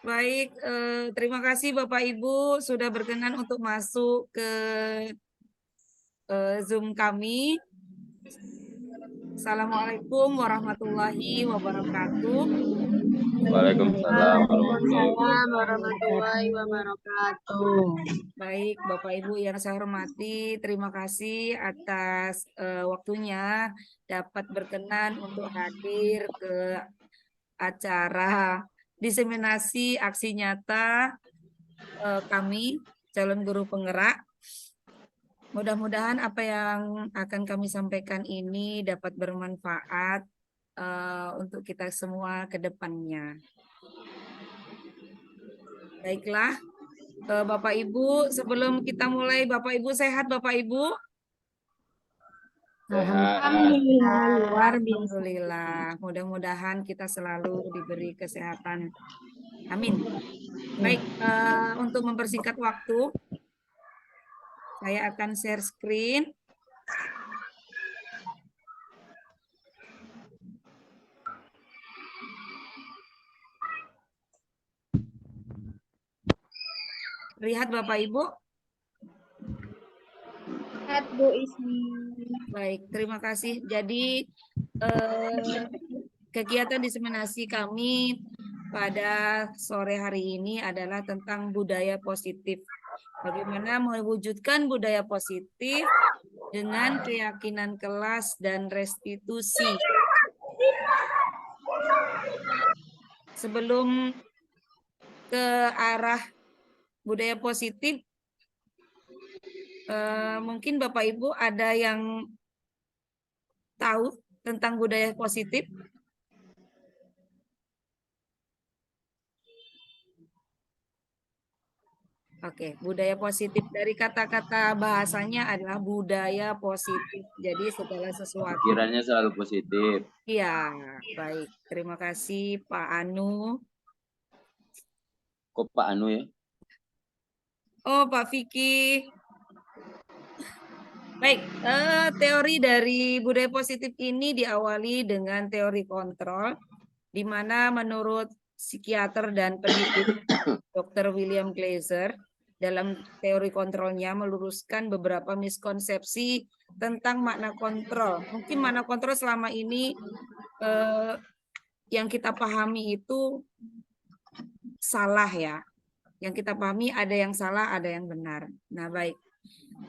Baik, terima kasih Bapak Ibu sudah berkenan untuk masuk ke Zoom kami. Assalamualaikum warahmatullahi wabarakatuh. Waalaikumsalam Waalaikumsalam warahmatullahi wabarakatuh. Baik, Bapak Ibu yang saya hormati, terima kasih atas waktunya dapat berkenan untuk hadir ke acara diseminasi aksi nyata kami calon guru penggerak. Mudah-mudahan apa yang akan kami sampaikan ini dapat bermanfaat untuk kita semua ke depannya. Baiklah, Bapak Ibu, sebelum kita mulai, Bapak Ibu sehat, Bapak Ibu? Alhamdulillah luar biasa. Alhamdulillah, mudah-mudahan kita selalu diberi kesehatan. Amin. Baik, untuk mempersingkat waktu, saya akan share screen. Lihat Bapak Ibu. Lihat Bu Ismi. Baik, terima kasih. Jadi kegiatan diseminasi kami pada sore hari ini adalah tentang budaya positif. Bagaimana mewujudkan budaya positif dengan keyakinan kelas dan restitusi. Sebelum ke arah budaya positif, mungkin Bapak Ibu ada yang tahu tentang budaya positif? Oke, budaya positif dari kata-kata bahasanya adalah budaya positif. Jadi segala sesuatu. Pikirannya selalu positif. Iya, baik. Terima kasih Pak Anu. Kok Pak Anu ya? Oh, Pak Vicky. Baik, teori dari budaya positif ini diawali dengan teori kontrol, di mana menurut psikiater dan pendidik Dr. William Glaser, dalam teori kontrolnya meluruskan beberapa miskonsepsi tentang makna kontrol. Mungkin makna kontrol selama ini yang kita pahami itu salah ya. Yang kita pahami ada yang salah, ada yang benar. Nah, baik.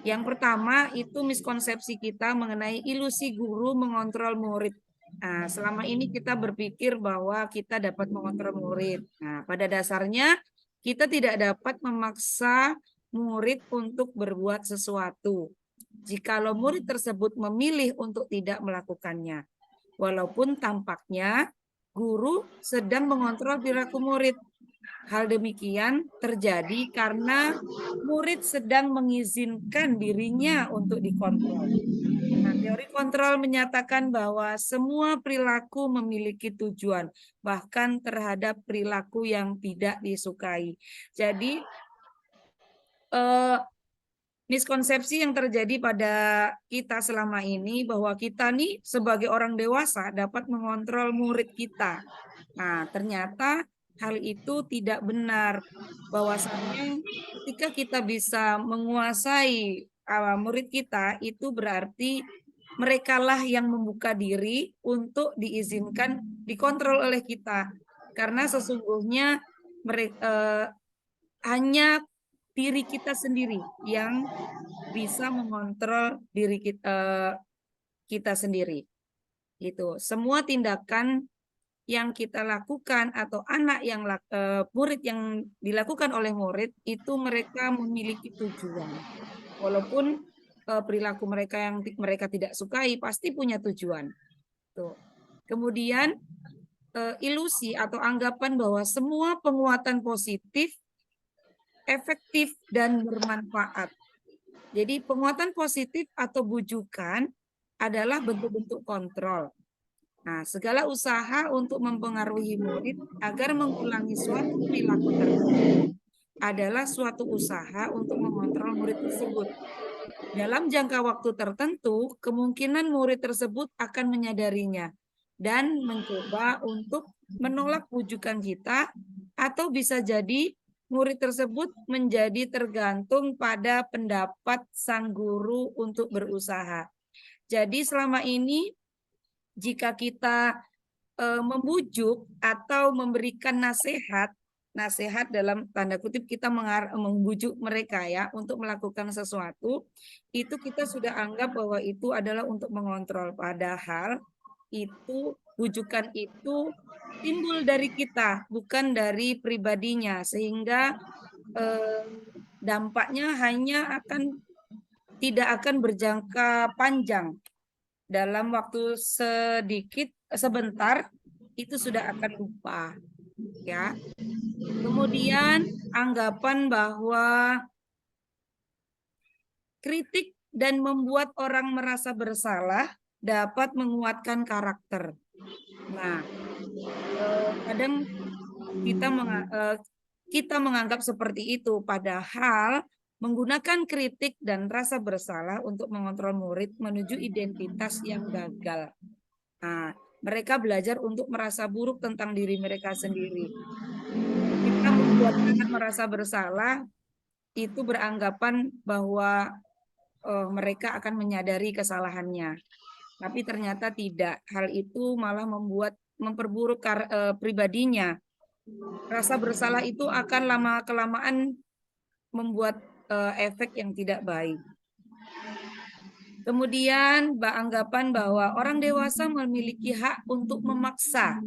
Yang pertama itu miskonsepsi kita mengenai ilusi guru mengontrol murid. Nah, selama ini kita berpikir bahwa kita dapat mengontrol murid. Nah, pada dasarnya kita tidak dapat memaksa murid untuk berbuat sesuatu. Jikalau murid tersebut memilih untuk tidak melakukannya. Walaupun tampaknya guru sedang mengontrol perilaku murid. Hal demikian terjadi karena murid sedang mengizinkan dirinya untuk dikontrol. Nah, teori kontrol menyatakan bahwa semua perilaku memiliki tujuan, bahkan terhadap perilaku yang tidak disukai. Jadi, miskonsepsi yang terjadi pada kita selama ini bahwa kita nih sebagai orang dewasa dapat mengontrol murid kita. Nah, ternyata hal itu tidak benar. Bahwasannya ketika kita bisa menguasai murid kita, itu berarti merekalah yang membuka diri untuk diizinkan dikontrol oleh kita. Karena sesungguhnya mereka hanya diri kita sendiri yang bisa mengontrol diri kita sendiri. Itu semua tindakan yang kita lakukan atau anak yang murid yang dilakukan oleh murid itu mereka memiliki tujuan. Walaupun perilaku mereka yang mereka tidak sukai pasti punya tujuan. Tuh. Kemudian ilusi atau anggapan bahwa semua penguatan positif efektif dan bermanfaat. Jadi penguatan positif atau bujukan adalah bentuk-bentuk kontrol. Nah, segala usaha untuk mempengaruhi murid agar mengulangi suatu perilaku tertentu adalah suatu usaha untuk mengontrol murid tersebut. Dalam jangka waktu tertentu, kemungkinan murid tersebut akan menyadarinya. dan mencoba untuk menolak bujukan kita, atau bisa jadi murid tersebut menjadi tergantung pada pendapat sang guru untuk berusaha. Jadi selama ini jika kita membujuk atau memberikan nasihat dalam tanda kutip kita membujuk mereka ya untuk melakukan sesuatu, itu kita sudah anggap bahwa itu adalah untuk mengontrol, padahal itu bujukan itu timbul dari kita bukan dari pribadinya, sehingga dampaknya tidak akan berjangka panjang. Dalam waktu sebentar itu sudah akan lupa, ya. Kemudian anggapan bahwa kritik dan membuat orang merasa bersalah dapat menguatkan karakter. Nah, kadang kita menganggap seperti itu, padahal menggunakan kritik dan rasa bersalah untuk mengontrol murid menuju identitas yang gagal. Nah, mereka belajar untuk merasa buruk tentang diri mereka sendiri. Kita membuat anak merasa bersalah, itu beranggapan bahwa mereka akan menyadari kesalahannya. Tapi ternyata tidak. Hal itu malah memperburuk pribadinya. Rasa bersalah itu akan lama-kelamaan membuat efek yang tidak baik. Kemudian anggapan bahwa orang dewasa memiliki hak untuk memaksa.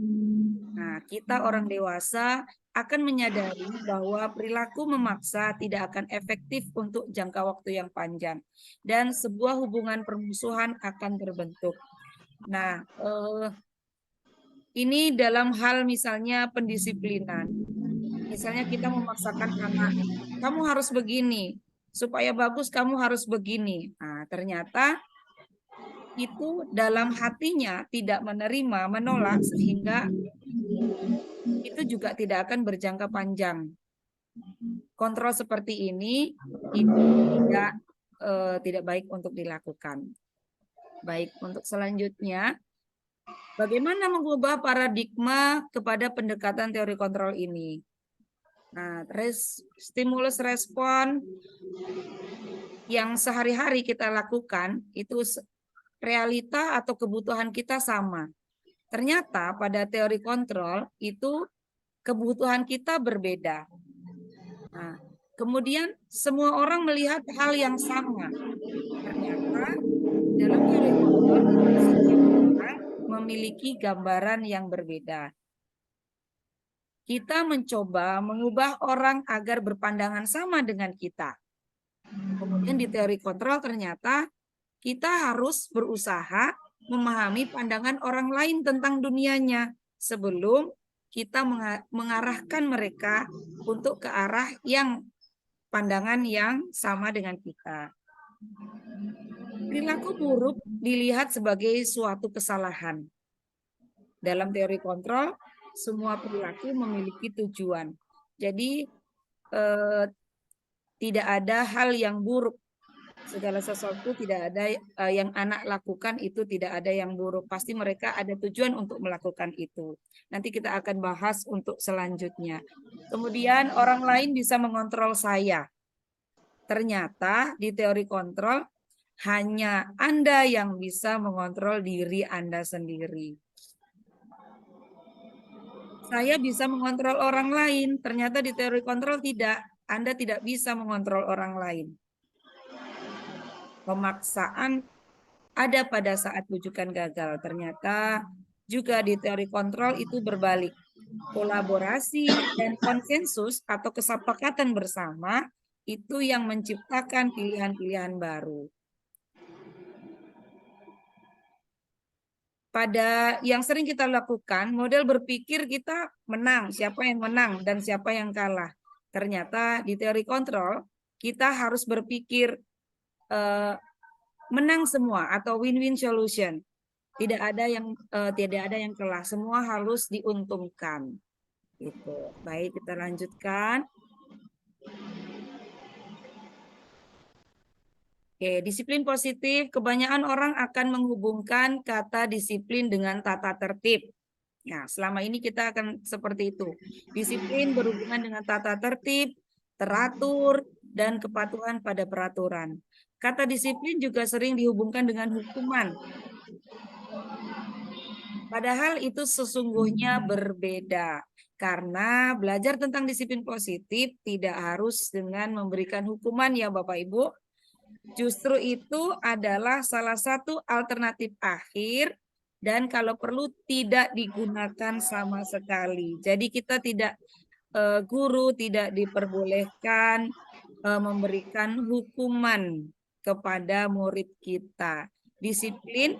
Nah, kita orang dewasa akan menyadari bahwa perilaku memaksa tidak akan efektif untuk jangka waktu yang panjang dan sebuah hubungan permusuhan akan terbentuk. Nah, ini dalam hal misalnya pendisiplinan. Misalnya kita memaksakan anak, kamu harus begini, supaya bagus kamu harus begini. Nah, ternyata itu dalam hatinya tidak menerima, menolak, sehingga itu juga tidak akan berjangka panjang. Kontrol seperti ini itu tidak baik untuk dilakukan. Baik, untuk selanjutnya, bagaimana mengubah paradigma kepada pendekatan teori kontrol ini? Nah, stimulus respon yang sehari-hari kita lakukan itu realita atau kebutuhan kita sama. Ternyata pada teori kontrol itu kebutuhan kita berbeda. Nah, kemudian semua orang melihat hal yang sama. Ternyata dalam teori kontrol setiap orang memiliki gambaran yang berbeda. Kita mencoba mengubah orang agar berpandangan sama dengan kita. Kemudian di teori kontrol ternyata kita harus berusaha memahami pandangan orang lain tentang dunianya sebelum kita mengarahkan mereka untuk ke arah pandangan yang sama dengan kita. Perilaku buruk dilihat sebagai suatu kesalahan. Dalam teori kontrol, semua perilaku memiliki tujuan. Jadi tidak ada hal yang buruk. Segala sesuatu tidak ada yang anak lakukan itu tidak ada yang buruk. Pasti mereka ada tujuan untuk melakukan itu. Nanti kita akan bahas untuk selanjutnya. Kemudian orang lain bisa mengontrol saya. Ternyata di teori kontrol hanya Anda yang bisa mengontrol diri Anda sendiri. Saya bisa mengontrol orang lain, ternyata di teori kontrol tidak. Anda tidak bisa mengontrol orang lain. Pemaksaan ada pada saat bujukan gagal. Ternyata juga di teori kontrol itu berbalik. Kolaborasi dan konsensus atau kesepakatan bersama itu yang menciptakan pilihan-pilihan baru. Pada yang sering kita lakukan, model berpikir kita menang, siapa yang menang dan siapa yang kalah. Ternyata di teori kontrol, kita harus berpikir menang semua atau win-win solution. Tidak ada yang kalah, semua harus diuntungkan. Gitu. Baik, kita lanjutkan. Oke, disiplin positif, kebanyakan orang akan menghubungkan kata disiplin dengan tata tertib. Nah, selama ini kita akan seperti itu. Disiplin berhubungan dengan tata tertib, teratur, dan kepatuhan pada peraturan. Kata disiplin juga sering dihubungkan dengan hukuman. Padahal itu sesungguhnya berbeda. Karena belajar tentang disiplin positif tidak harus dengan memberikan hukuman ya Bapak Ibu. Justru itu adalah salah satu alternatif akhir dan kalau perlu tidak digunakan sama sekali. Jadi kita tidak guru tidak diperbolehkan memberikan hukuman kepada murid kita. Disiplin,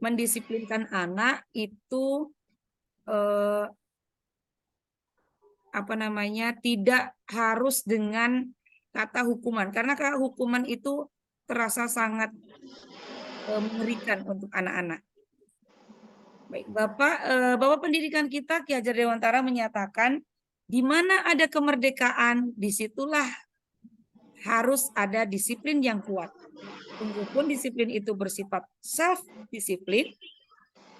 mendisiplinkan anak itu tidak harus dengan kata hukuman karena hukuman itu terasa sangat mengerikan untuk anak-anak. Baik, Bapak Pendidikan kita Ki Hajar Dewantara menyatakan di mana ada kemerdekaan disitulah harus ada disiplin yang kuat. Meskipun disiplin itu bersifat self disiplin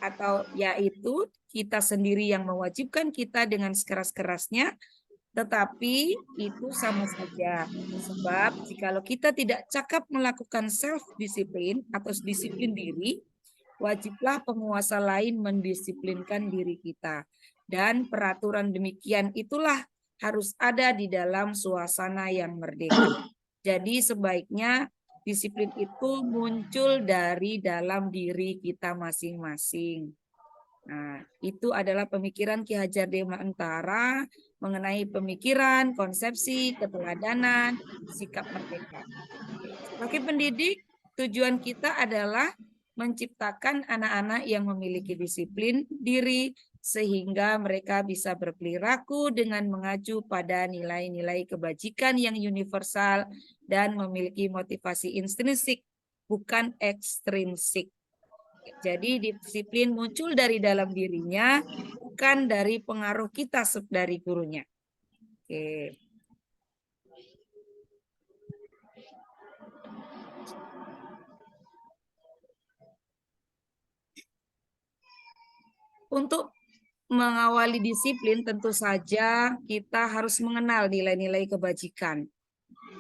atau yaitu kita sendiri yang mewajibkan kita dengan sekeras-kerasnya, tetapi itu sama saja. Sebab jikalau kita tidak cakap melakukan self-disiplin atau disiplin diri, wajiblah penguasa lain mendisiplinkan diri kita. Dan peraturan demikian itulah harus ada di dalam suasana yang merdeka. Jadi sebaiknya disiplin itu muncul dari dalam diri kita masing-masing. Nah, itu adalah pemikiran Ki Hajar Dewantara mengenai pemikiran, konsepsi, keteladanan, sikap merdeka. Sebagai pendidik, tujuan kita adalah menciptakan anak-anak yang memiliki disiplin diri sehingga mereka bisa berperilaku dengan mengacu pada nilai-nilai kebajikan yang universal dan memiliki motivasi intrinsik, bukan ekstrinsik. Jadi disiplin muncul dari dalam dirinya, bukan dari pengaruh kita dari gurunya. Oke. Untuk mengawali disiplin tentu saja kita harus mengenal nilai-nilai kebajikan.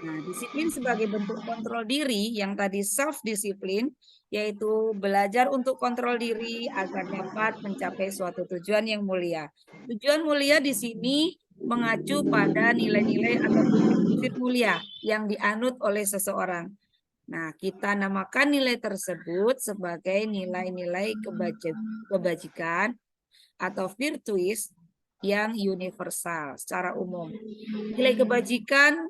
Nah, disiplin sebagai bentuk kontrol diri yang tadi self-disiplin, yaitu belajar untuk kontrol diri agar dapat mencapai suatu tujuan yang mulia. Tujuan mulia di sini mengacu pada nilai-nilai atau prinsip mulia yang dianut oleh seseorang. Nah, kita namakan nilai tersebut sebagai nilai-nilai kebajikan atau virtues yang universal secara umum. Nilai kebajikan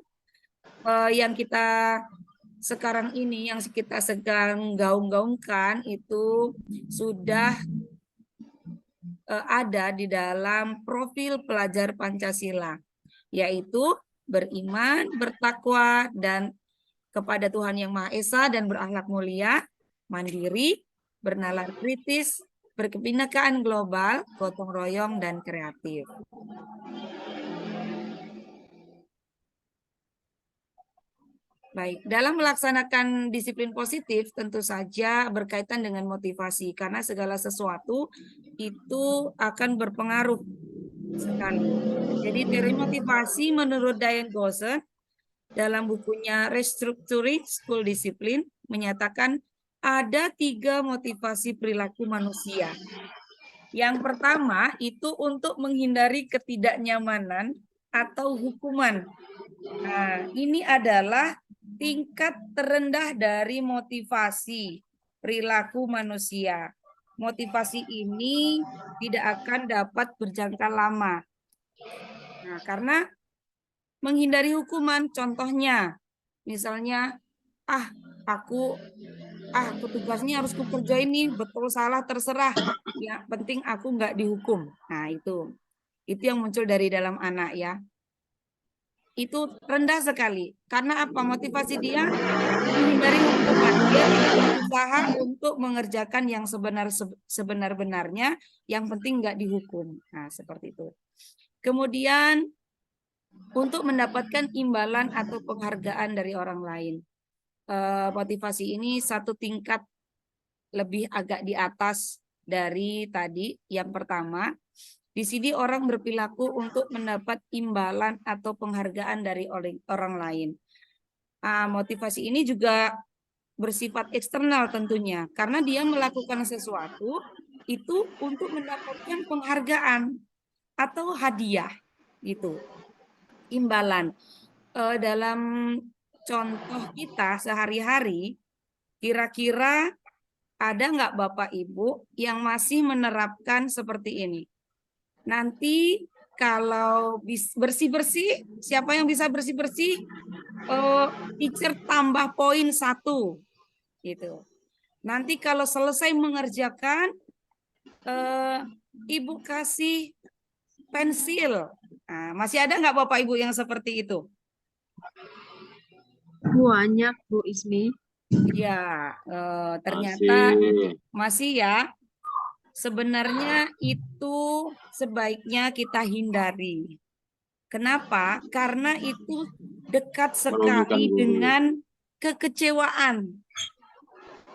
yang kita sekarang ini yang kita sedang gaung-gaungkan itu sudah ada di dalam profil pelajar Pancasila, yaitu beriman, bertakwa, dan kepada Tuhan Yang Maha Esa dan berakhlak mulia, mandiri, bernalar kritis, berkebinekaan global, gotong royong, dan kreatif. Baik, dalam melaksanakan disiplin positif tentu saja berkaitan dengan motivasi karena segala sesuatu itu akan berpengaruh sekali. Jadi teori motivasi menurut Diane Gosser dalam bukunya Restructuring School Discipline menyatakan ada 3 motivasi perilaku manusia. Yang pertama itu untuk menghindari ketidaknyamanan atau hukuman. Nah, ini adalah tingkat terendah dari motivasi perilaku manusia. Motivasi ini tidak akan dapat berjangka lama. Nah, karena menghindari hukuman, contohnya, misalnya, aku tugasnya harus kukerjain nih, betul salah terserah. Yang penting aku nggak dihukum. Nah, itu yang muncul dari dalam anak ya. Itu rendah sekali. Karena apa? Motivasi dia menghindari hukuman. Dia tidak berusaha untuk mengerjakan yang sebenar-benarnya, yang penting nggak dihukum. Nah, seperti itu. Kemudian untuk mendapatkan imbalan atau penghargaan dari orang lain. motivasi ini satu tingkat lebih agak di atas dari tadi. Yang pertama, di sini orang berperilaku untuk mendapat imbalan atau penghargaan dari orang lain. Motivasi ini juga bersifat eksternal tentunya, karena dia melakukan sesuatu itu untuk mendapatkan penghargaan atau hadiah gitu, imbalan. Dalam contoh kita sehari-hari, kira-kira ada nggak Bapak Ibu yang masih menerapkan seperti ini? Nanti kalau bersih-bersih, siapa yang bisa bersih-bersih? Teacher tambah poin 1 gitu. Nanti kalau selesai mengerjakan, Ibu kasih pensil. Nah, masih ada nggak Bapak Ibu yang seperti itu? Banyak Bu Ismi. Ya, ternyata Masih. masih ya. Sebenarnya itu sebaiknya kita hindari. Kenapa? Karena itu dekat sekali Merugikan guru. dengan kekecewaan.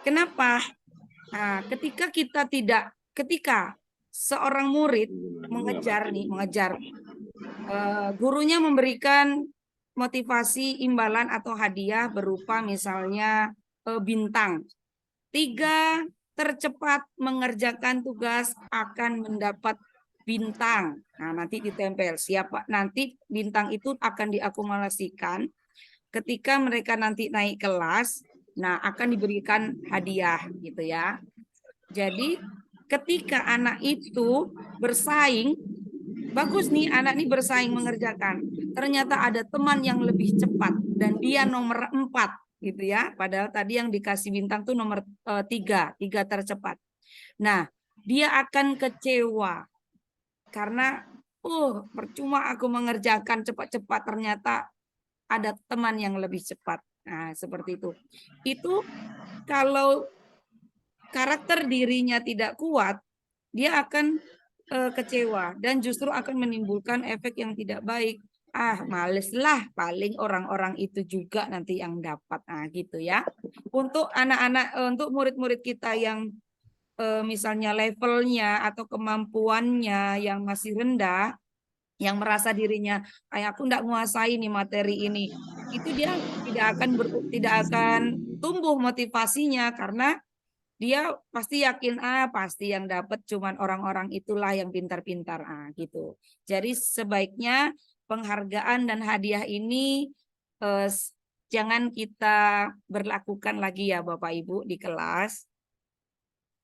Kenapa? Nah, ketika seorang murid mengejar gurunya memberikan motivasi imbalan atau hadiah berupa misalnya bintang. 3 tercepat mengerjakan tugas akan mendapat bintang. Nah, nanti ditempel. Siapa nanti bintang itu akan diakumulasikan ketika mereka nanti naik kelas. Nah, akan diberikan hadiah gitu ya. Jadi, ketika anak itu bersaing, bagus nih anak ini bersaing mengerjakan. Ternyata ada teman yang lebih cepat dan dia nomor 4 gitu ya. Padahal tadi yang dikasih bintang tuh nomor 3 tercepat. Nah, dia akan kecewa karena percuma aku mengerjakan cepat-cepat, ternyata ada teman yang lebih cepat. Nah, seperti itu. Itu kalau karakter dirinya tidak kuat, dia akan kecewa dan justru akan menimbulkan efek yang tidak baik. Males lah, paling orang-orang itu juga nanti yang dapat. Gitu ya. Untuk anak-anak, untuk murid-murid kita yang misalnya levelnya atau kemampuannya yang masih rendah, yang merasa dirinya aku enggak menguasai nih materi ini, itu dia tidak akan tumbuh motivasinya karena dia pasti yakin pasti yang dapat cuman orang-orang itulah yang pintar-pintar gitu. Jadi sebaiknya penghargaan dan hadiah ini jangan kita berlakukan lagi ya Bapak Ibu di kelas.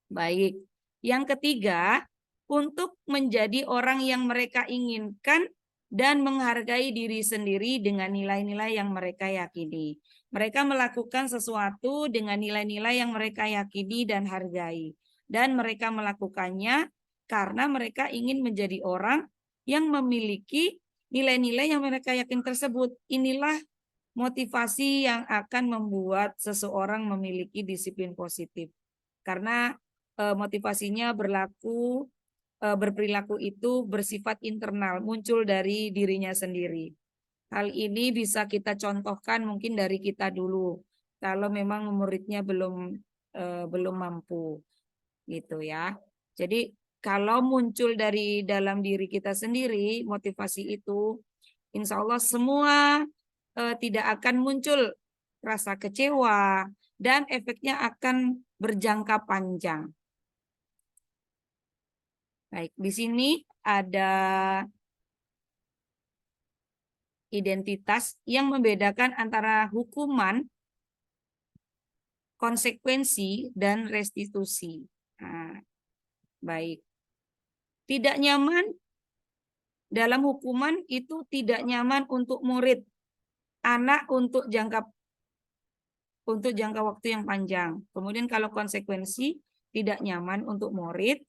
Baik. Yang ketiga, untuk menjadi orang yang mereka inginkan dan menghargai diri sendiri dengan nilai-nilai yang mereka yakini. Mereka melakukan sesuatu dengan nilai-nilai yang mereka yakini dan hargai. Dan mereka melakukannya karena mereka ingin menjadi orang yang memiliki nilai-nilai yang mereka yakin tersebut. Inilah motivasi yang akan membuat seseorang memiliki disiplin positif. Karena motivasinya berperilaku itu bersifat internal, muncul dari dirinya sendiri. Hal ini bisa kita contohkan mungkin dari kita dulu, kalau memang muridnya belum mampu, gitu ya. Jadi kalau muncul dari dalam diri kita sendiri, motivasi itu, insya Allah semua tidak akan muncul rasa kecewa dan efeknya akan berjangka panjang. Baik, di sini ada identitas yang membedakan antara hukuman, konsekuensi, dan restitusi. Baik. Tidak nyaman dalam hukuman itu tidak nyaman untuk murid, anak untuk jangka waktu yang panjang. Kemudian kalau konsekuensi tidak nyaman untuk murid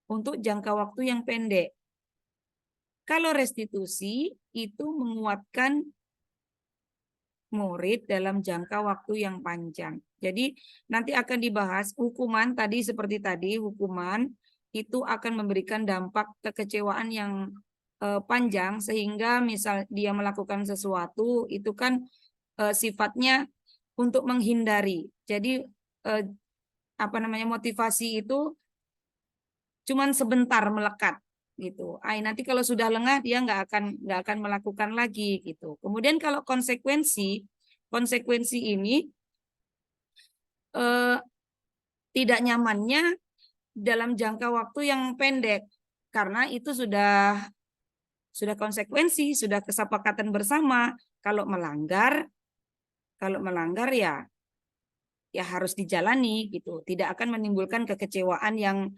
untuk jangka waktu yang pendek. Kalau restitusi itu menguatkan murid dalam jangka waktu yang panjang. Jadi nanti akan dibahas hukuman tadi seperti tadi, hukuman itu akan memberikan dampak kekecewaan yang panjang sehingga misal dia melakukan sesuatu itu kan sifatnya untuk menghindari. Jadi motivasi itu cuman sebentar melekat gitu. Nanti kalau sudah lengah dia nggak akan melakukan lagi gitu. Kemudian kalau konsekuensi ini tidak nyamannya dalam jangka waktu yang pendek karena itu sudah konsekuensi, sudah kesepakatan bersama. Kalau melanggar ya harus dijalani gitu. Tidak akan menimbulkan kekecewaan yang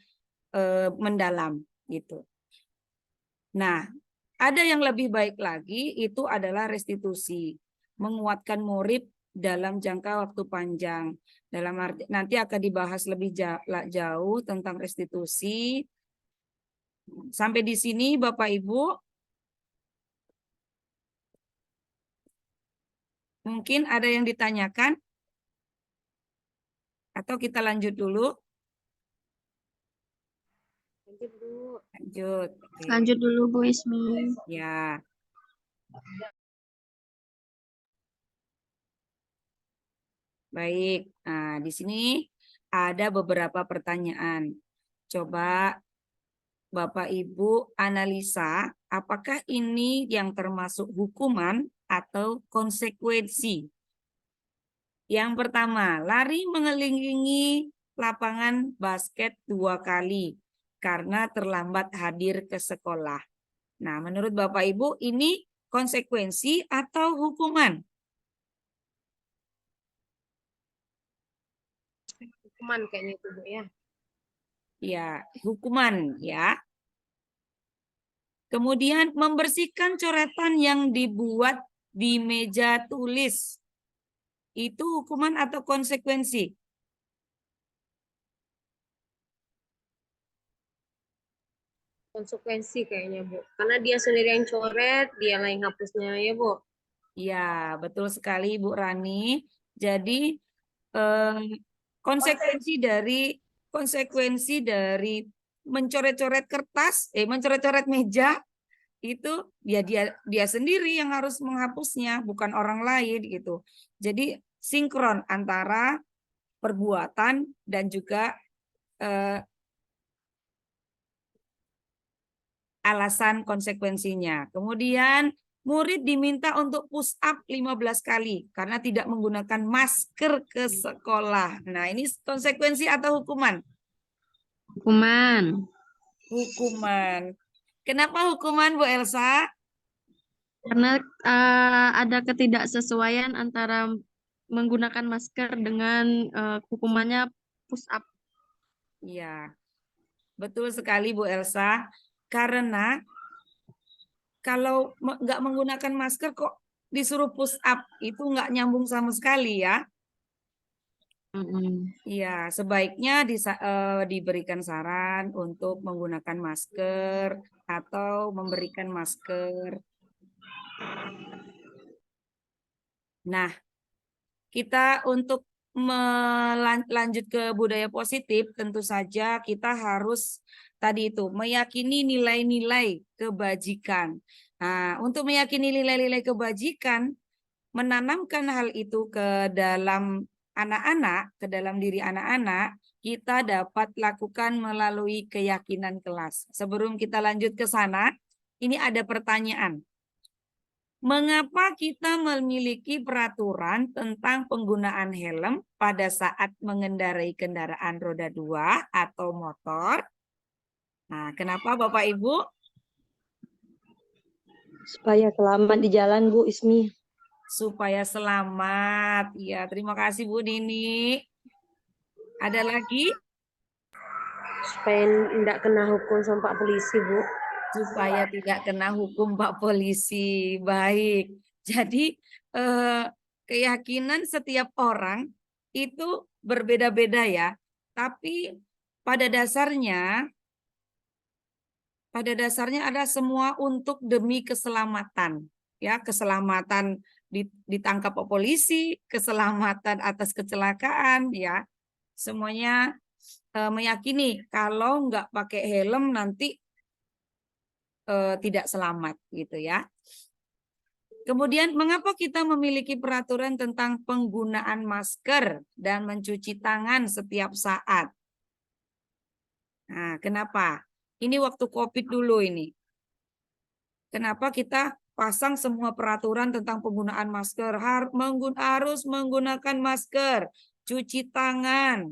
mendalam gitu. Nah, ada yang lebih baik lagi itu adalah restitusi, menguatkan murid dalam jangka waktu panjang. Dalam arti nanti akan dibahas lebih jauh tentang restitusi. Sampai di sini Bapak Ibu. Mungkin ada yang ditanyakan? Atau kita lanjut dulu? Lanjut dulu. Lanjut. Oke. Lanjut dulu Bu Ismi. Ya. Baik. Nah, di sini ada beberapa pertanyaan. Coba Bapak Ibu analisa apakah ini yang termasuk hukuman atau konsekuensi. Yang pertama, lari mengelilingi lapangan basket 2 kali karena terlambat hadir ke sekolah. Nah, menurut Bapak Ibu ini konsekuensi atau hukuman? Hukuman kayaknya itu Bu ya. Ya, hukuman ya. Kemudian membersihkan coretan yang dibuat di meja tulis. Itu hukuman atau konsekuensi? Konsekuensi kayaknya Bu. Karena dia sendiri yang coret, dia yang hapusnya ya Bu. Ya, betul sekali Bu Rani. Jadi konsekuensi dari mencoret-coret kertas, mencoret-coret meja itu dia sendiri yang harus menghapusnya, bukan orang lain gitu. Jadi sinkron antara perbuatan dan juga alasan konsekuensinya. Kemudian murid diminta untuk push up 15 kali karena tidak menggunakan masker ke sekolah. Nah, ini konsekuensi atau hukuman? Hukuman. Hukuman. Kenapa hukuman, Bu Elsa? Karena ada ketidaksesuaian antara menggunakan masker dengan hukumannya push up. Iya, betul sekali Bu Elsa. Karena kalau nggak menggunakan masker kok disuruh push up, itu nggak nyambung sama sekali ya. Iya, sebaiknya diberikan saran untuk menggunakan masker atau memberikan masker. Nah, kita untuk lanjut ke budaya positif, tentu saja kita harus tadi itu meyakini nilai-nilai kebajikan. Nah, untuk meyakini nilai-nilai kebajikan, menanamkan hal itu ke dalam anak-anak, ke dalam diri anak-anak, kita dapat lakukan melalui keyakinan kelas. Sebelum kita lanjut ke sana, ini ada pertanyaan. Mengapa kita memiliki peraturan tentang penggunaan helm pada saat mengendarai kendaraan roda 2 atau motor? Nah, kenapa Bapak Ibu? Supaya selamat di jalan, Bu Ismi. Supaya selamat. Ya, terima kasih Bu Nini. Ada lagi? Supaya tidak kena hukum sama Pak Polisi, Bu. Supaya tidak kena hukum Pak Polisi. Baik. Jadi keyakinan setiap orang itu berbeda-beda ya. Tapi pada dasarnya ada semua untuk demi keselamatan. Ya, keselamatan ditangkap Pak Polisi, keselamatan atas kecelakaan ya. Semuanya meyakini kalau nggak pakai helm nanti tidak selamat gitu ya. Kemudian mengapa kita memiliki peraturan tentang penggunaan masker dan mencuci tangan setiap saat? Nah, kenapa? Ini waktu COVID dulu ini. Kenapa kita pasang semua peraturan tentang penggunaan masker? Harus menggunakan masker, cuci tangan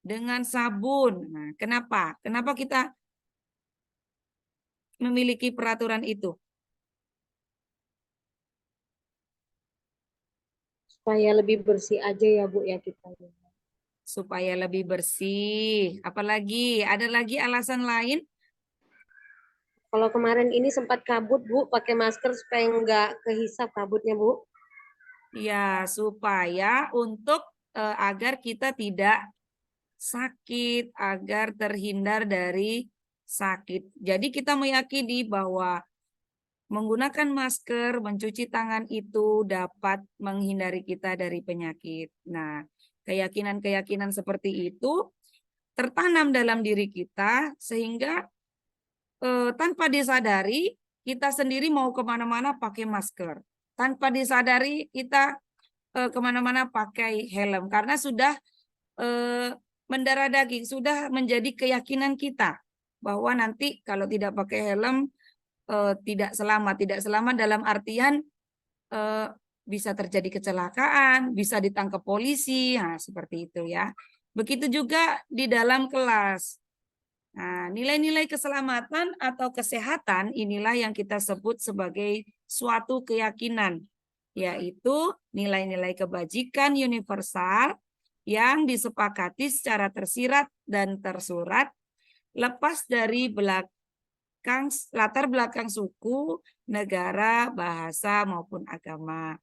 dengan sabun. Nah, kenapa? Kenapa kita memiliki peraturan itu? Supaya lebih bersih aja ya Bu ya kita. Supaya lebih bersih. Apalagi? Ada lagi alasan lain? Kalau kemarin ini sempat kabut Bu, pakai masker supaya nggak kehisap kabutnya Bu. Ya, supaya untuk agar kita tidak sakit, agar terhindar dari sakit. Jadi kita meyakini bahwa menggunakan masker, mencuci tangan itu dapat menghindari kita dari penyakit. Nah, keyakinan-keyakinan seperti itu tertanam dalam diri kita sehingga tanpa disadari kita sendiri mau kemana-mana pakai masker. Tanpa disadari kita kemana-mana pakai helm karena sudah mendarah daging, sudah menjadi keyakinan kita bahwa nanti kalau tidak pakai helm tidak selamat. Tidak selamat dalam artian bisa terjadi kecelakaan, bisa ditangkap polisi, nah, seperti itu ya. Begitu juga di dalam kelas. Nah, nilai-nilai keselamatan atau kesehatan inilah yang kita sebut sebagai suatu keyakinan, yaitu nilai-nilai kebajikan universal yang disepakati secara tersirat dan tersurat lepas dari latar belakang suku, negara, bahasa, maupun agama.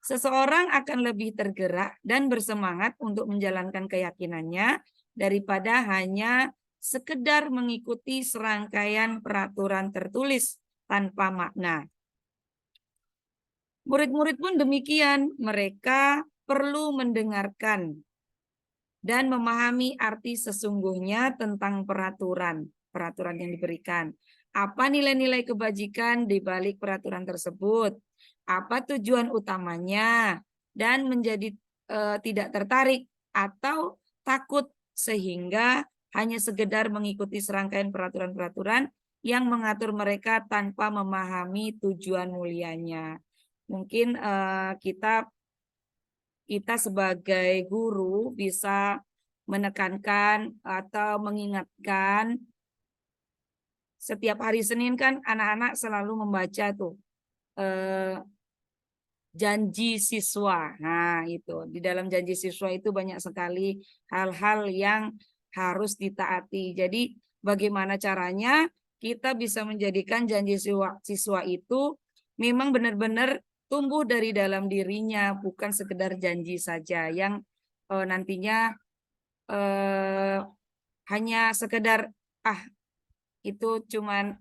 Seseorang akan lebih tergerak dan bersemangat untuk menjalankan keyakinannya daripada hanya sekedar mengikuti serangkaian peraturan tertulis tanpa makna. Murid-murid pun demikian, mereka perlu mendengarkan dan memahami arti sesungguhnya tentang peraturan yang diberikan. Apa nilai-nilai kebajikan di balik peraturan tersebut? Apa tujuan utamanya? Dan menjadi tidak tertarik atau takut sehingga hanya sekedar mengikuti serangkaian peraturan-peraturan yang mengatur mereka tanpa memahami tujuan mulianya. Mungkin kita sebagai guru bisa menekankan atau mengingatkan. Setiap hari Senin kan anak-anak selalu membaca tuh janji siswa. Nah, itu di dalam janji siswa itu banyak sekali hal-hal yang harus ditaati. Jadi bagaimana caranya kita bisa menjadikan janji siswa itu memang benar-benar tumbuh dari dalam dirinya, bukan sekedar janji saja yang nantinya hanya sekedar itu cuman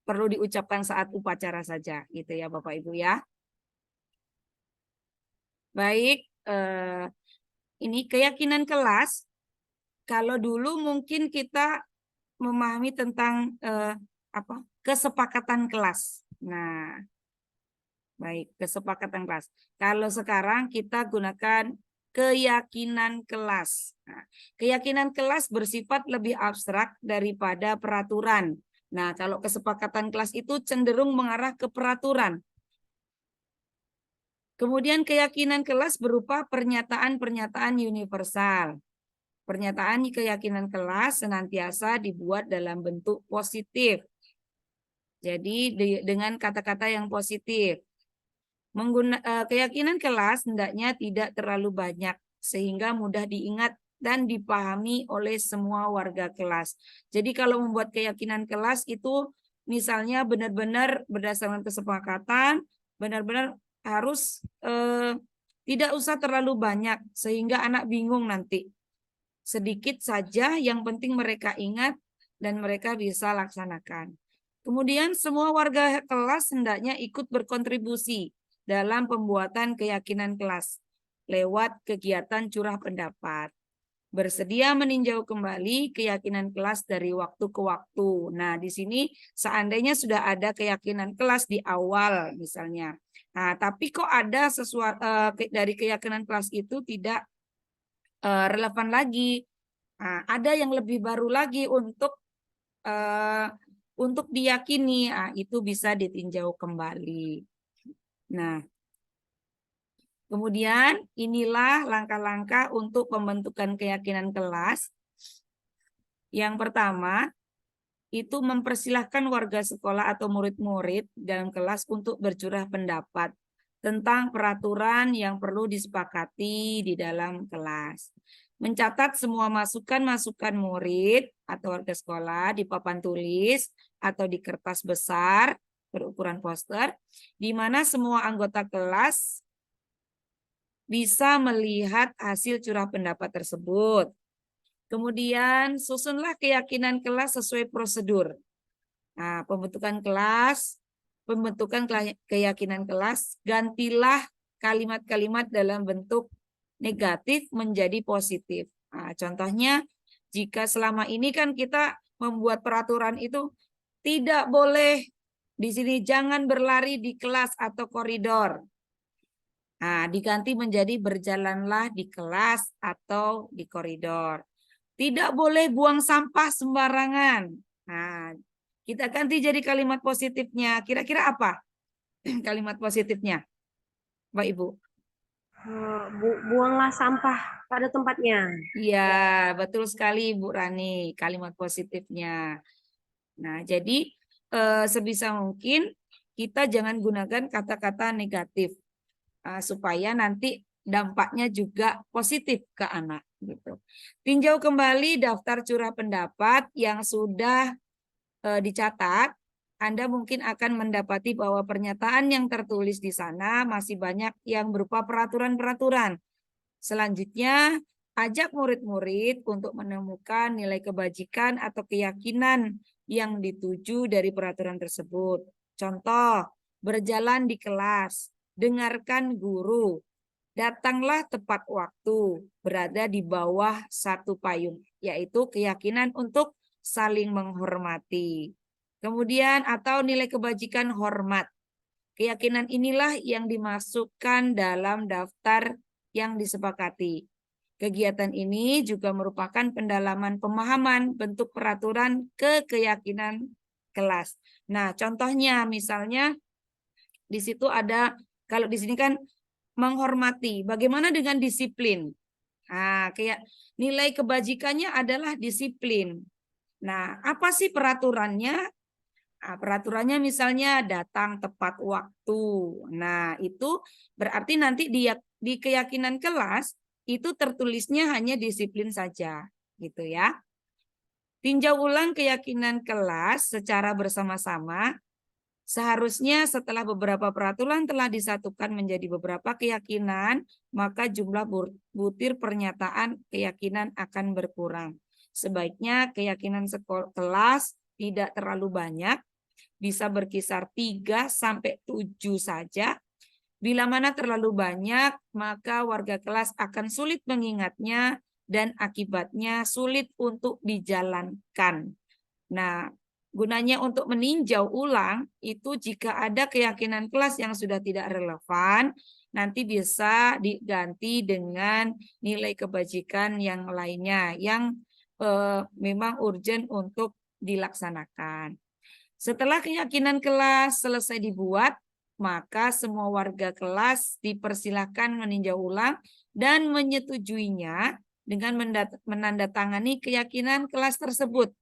perlu diucapkan saat upacara saja, gitu ya Bapak Ibu ya. Baik, ini keyakinan kelas. Kalau dulu mungkin kita memahami tentang kesepakatan kelas. Nah, baik, kesepakatan kelas. Kalau sekarang kita gunakan keyakinan kelas. Nah, keyakinan kelas bersifat lebih abstrak daripada peraturan. Nah, kalau kesepakatan kelas itu cenderung mengarah ke peraturan. Kemudian keyakinan kelas berupa pernyataan-pernyataan universal. Pernyataan keyakinan kelas senantiasa dibuat dalam bentuk positif. Jadi dengan kata-kata yang positif. Keyakinan kelas hendaknya tidak terlalu banyak sehingga mudah diingat dan dipahami oleh semua warga kelas. Jadi kalau membuat keyakinan kelas itu misalnya benar-benar berdasarkan kesepakatan, benar-benar harus tidak usah terlalu banyak sehingga anak bingung nanti. Sedikit saja yang penting mereka ingat dan mereka bisa laksanakan. Kemudian semua warga kelas hendaknya ikut berkontribusi dalam pembuatan keyakinan kelas lewat kegiatan curah pendapat. bersedia meninjau kembali keyakinan kelas dari waktu ke waktu. Nah, di sini seandainya sudah ada keyakinan kelas di awal misalnya. Nah, tapi kok ada sesuatu dari keyakinan kelas itu tidak relevan lagi. Nah, ada yang lebih baru lagi untuk diyakini. Nah, itu bisa ditinjau kembali. Nah, kemudian inilah langkah-langkah untuk pembentukan keyakinan kelas. Yang pertama, itu mempersilahkan warga sekolah atau murid-murid dalam kelas untuk bercurah pendapat tentang peraturan yang perlu disepakati di dalam kelas. Mencatat semua masukan-masukan murid atau warga sekolah di papan tulis atau di kertas besar berukuran poster, di mana semua anggota kelas bisa melihat hasil curah pendapat tersebut. Kemudian susunlah keyakinan kelas sesuai prosedur. Nah, pembentukan keyakinan kelas, gantilah kalimat-kalimat dalam bentuk negatif menjadi positif. Nah, contohnya, jika selama ini kan kita membuat peraturan itu tidak boleh di sini jangan berlari di kelas atau koridor. Nah, diganti menjadi berjalanlah di kelas atau di koridor. Tidak boleh buang sampah sembarangan. Nah, kita ganti jadi kalimat positifnya. Kira-kira apa kalimat positifnya, Mbak Ibu? Buanglah sampah pada tempatnya. Iya, betul sekali Bu Rani, kalimat positifnya. Nah, jadi sebisa mungkin kita jangan gunakan kata-kata negatif. Supaya nanti dampaknya juga positif ke anak gitu. Tinjau kembali daftar curah pendapat yang sudah dicatat. Anda mungkin akan mendapati bahwa pernyataan yang tertulis di sana masih banyak yang berupa peraturan-peraturan. Selanjutnya, ajak murid-murid untuk menemukan nilai kebajikan atau keyakinan yang dituju dari peraturan tersebut. Contoh, berjalan di kelas, dengarkan guru, datanglah tepat waktu, berada di bawah satu payung, yaitu keyakinan untuk saling menghormati. Kemudian atau nilai kebajikan hormat. Keyakinan inilah yang dimasukkan dalam daftar yang disepakati. Kegiatan ini juga merupakan pendalaman pemahaman bentuk peraturan ke keyakinan kelas. Nah, contohnya misalnya di situ ada, kalau di sini kan menghormati. Bagaimana dengan disiplin? Nah, kayak nilai kebajikannya adalah disiplin. Nah, apa sih peraturannya? Nah, peraturannya misalnya datang tepat waktu. Nah, itu berarti nanti di keyakinan kelas itu tertulisnya hanya disiplin saja, gitu ya. Tinjau ulang keyakinan kelas secara bersama-sama. Seharusnya setelah beberapa peraturan telah disatukan menjadi beberapa keyakinan, maka jumlah butir pernyataan keyakinan akan berkurang. Sebaiknya keyakinan kelas tidak terlalu banyak, bisa berkisar 3 sampai 7 saja. Bila mana terlalu banyak, maka warga kelas akan sulit mengingatnya dan akibatnya sulit untuk dijalankan. Nah, gunanya untuk meninjau ulang itu jika ada keyakinan kelas yang sudah tidak relevan, nanti bisa diganti dengan nilai kebajikan yang lainnya yang memang urgent untuk dilaksanakan. Setelah keyakinan kelas selesai dibuat, maka semua warga kelas dipersilahkan meninjau ulang dan menyetujuinya dengan menandatangani keyakinan kelas tersebut,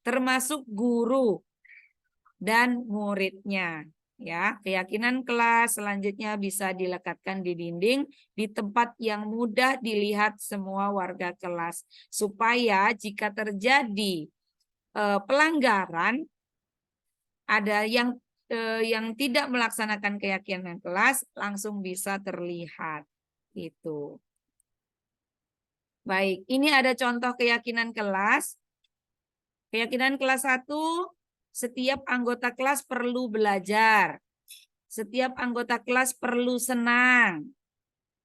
termasuk guru dan muridnya. Ya, keyakinan kelas selanjutnya bisa dilekatkan di dinding di tempat yang mudah dilihat semua warga kelas, supaya jika terjadi pelanggaran, ada yang tidak melaksanakan keyakinan kelas langsung bisa terlihat. Itu. Baik, ini ada contoh keyakinan kelas. Keyakinan kelas 1, setiap anggota kelas perlu belajar. Setiap anggota kelas perlu senang.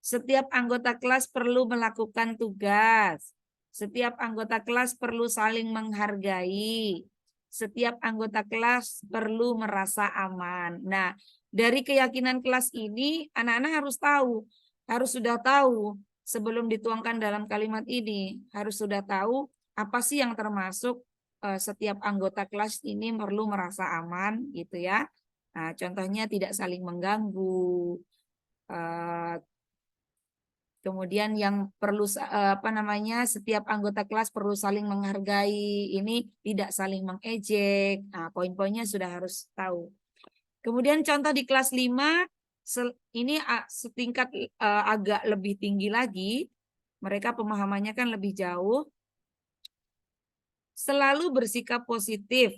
Setiap anggota kelas perlu melakukan tugas. Setiap anggota kelas perlu saling menghargai. Setiap anggota kelas perlu merasa aman. Nah, dari keyakinan kelas ini, anak-anak harus sudah tahu sebelum dituangkan dalam kalimat ini, harus sudah tahu apa sih yang termasuk setiap anggota kelas ini perlu merasa aman, gitu ya. Nah, contohnya tidak saling mengganggu. Kemudian yang perlu setiap anggota kelas perlu saling menghargai, ini tidak saling mengejek. Nah, poin-poinnya sudah harus tahu. Kemudian contoh di kelas 5 ini setingkat agak lebih tinggi lagi. Mereka pemahamannya kan lebih jauh. Selalu bersikap positif.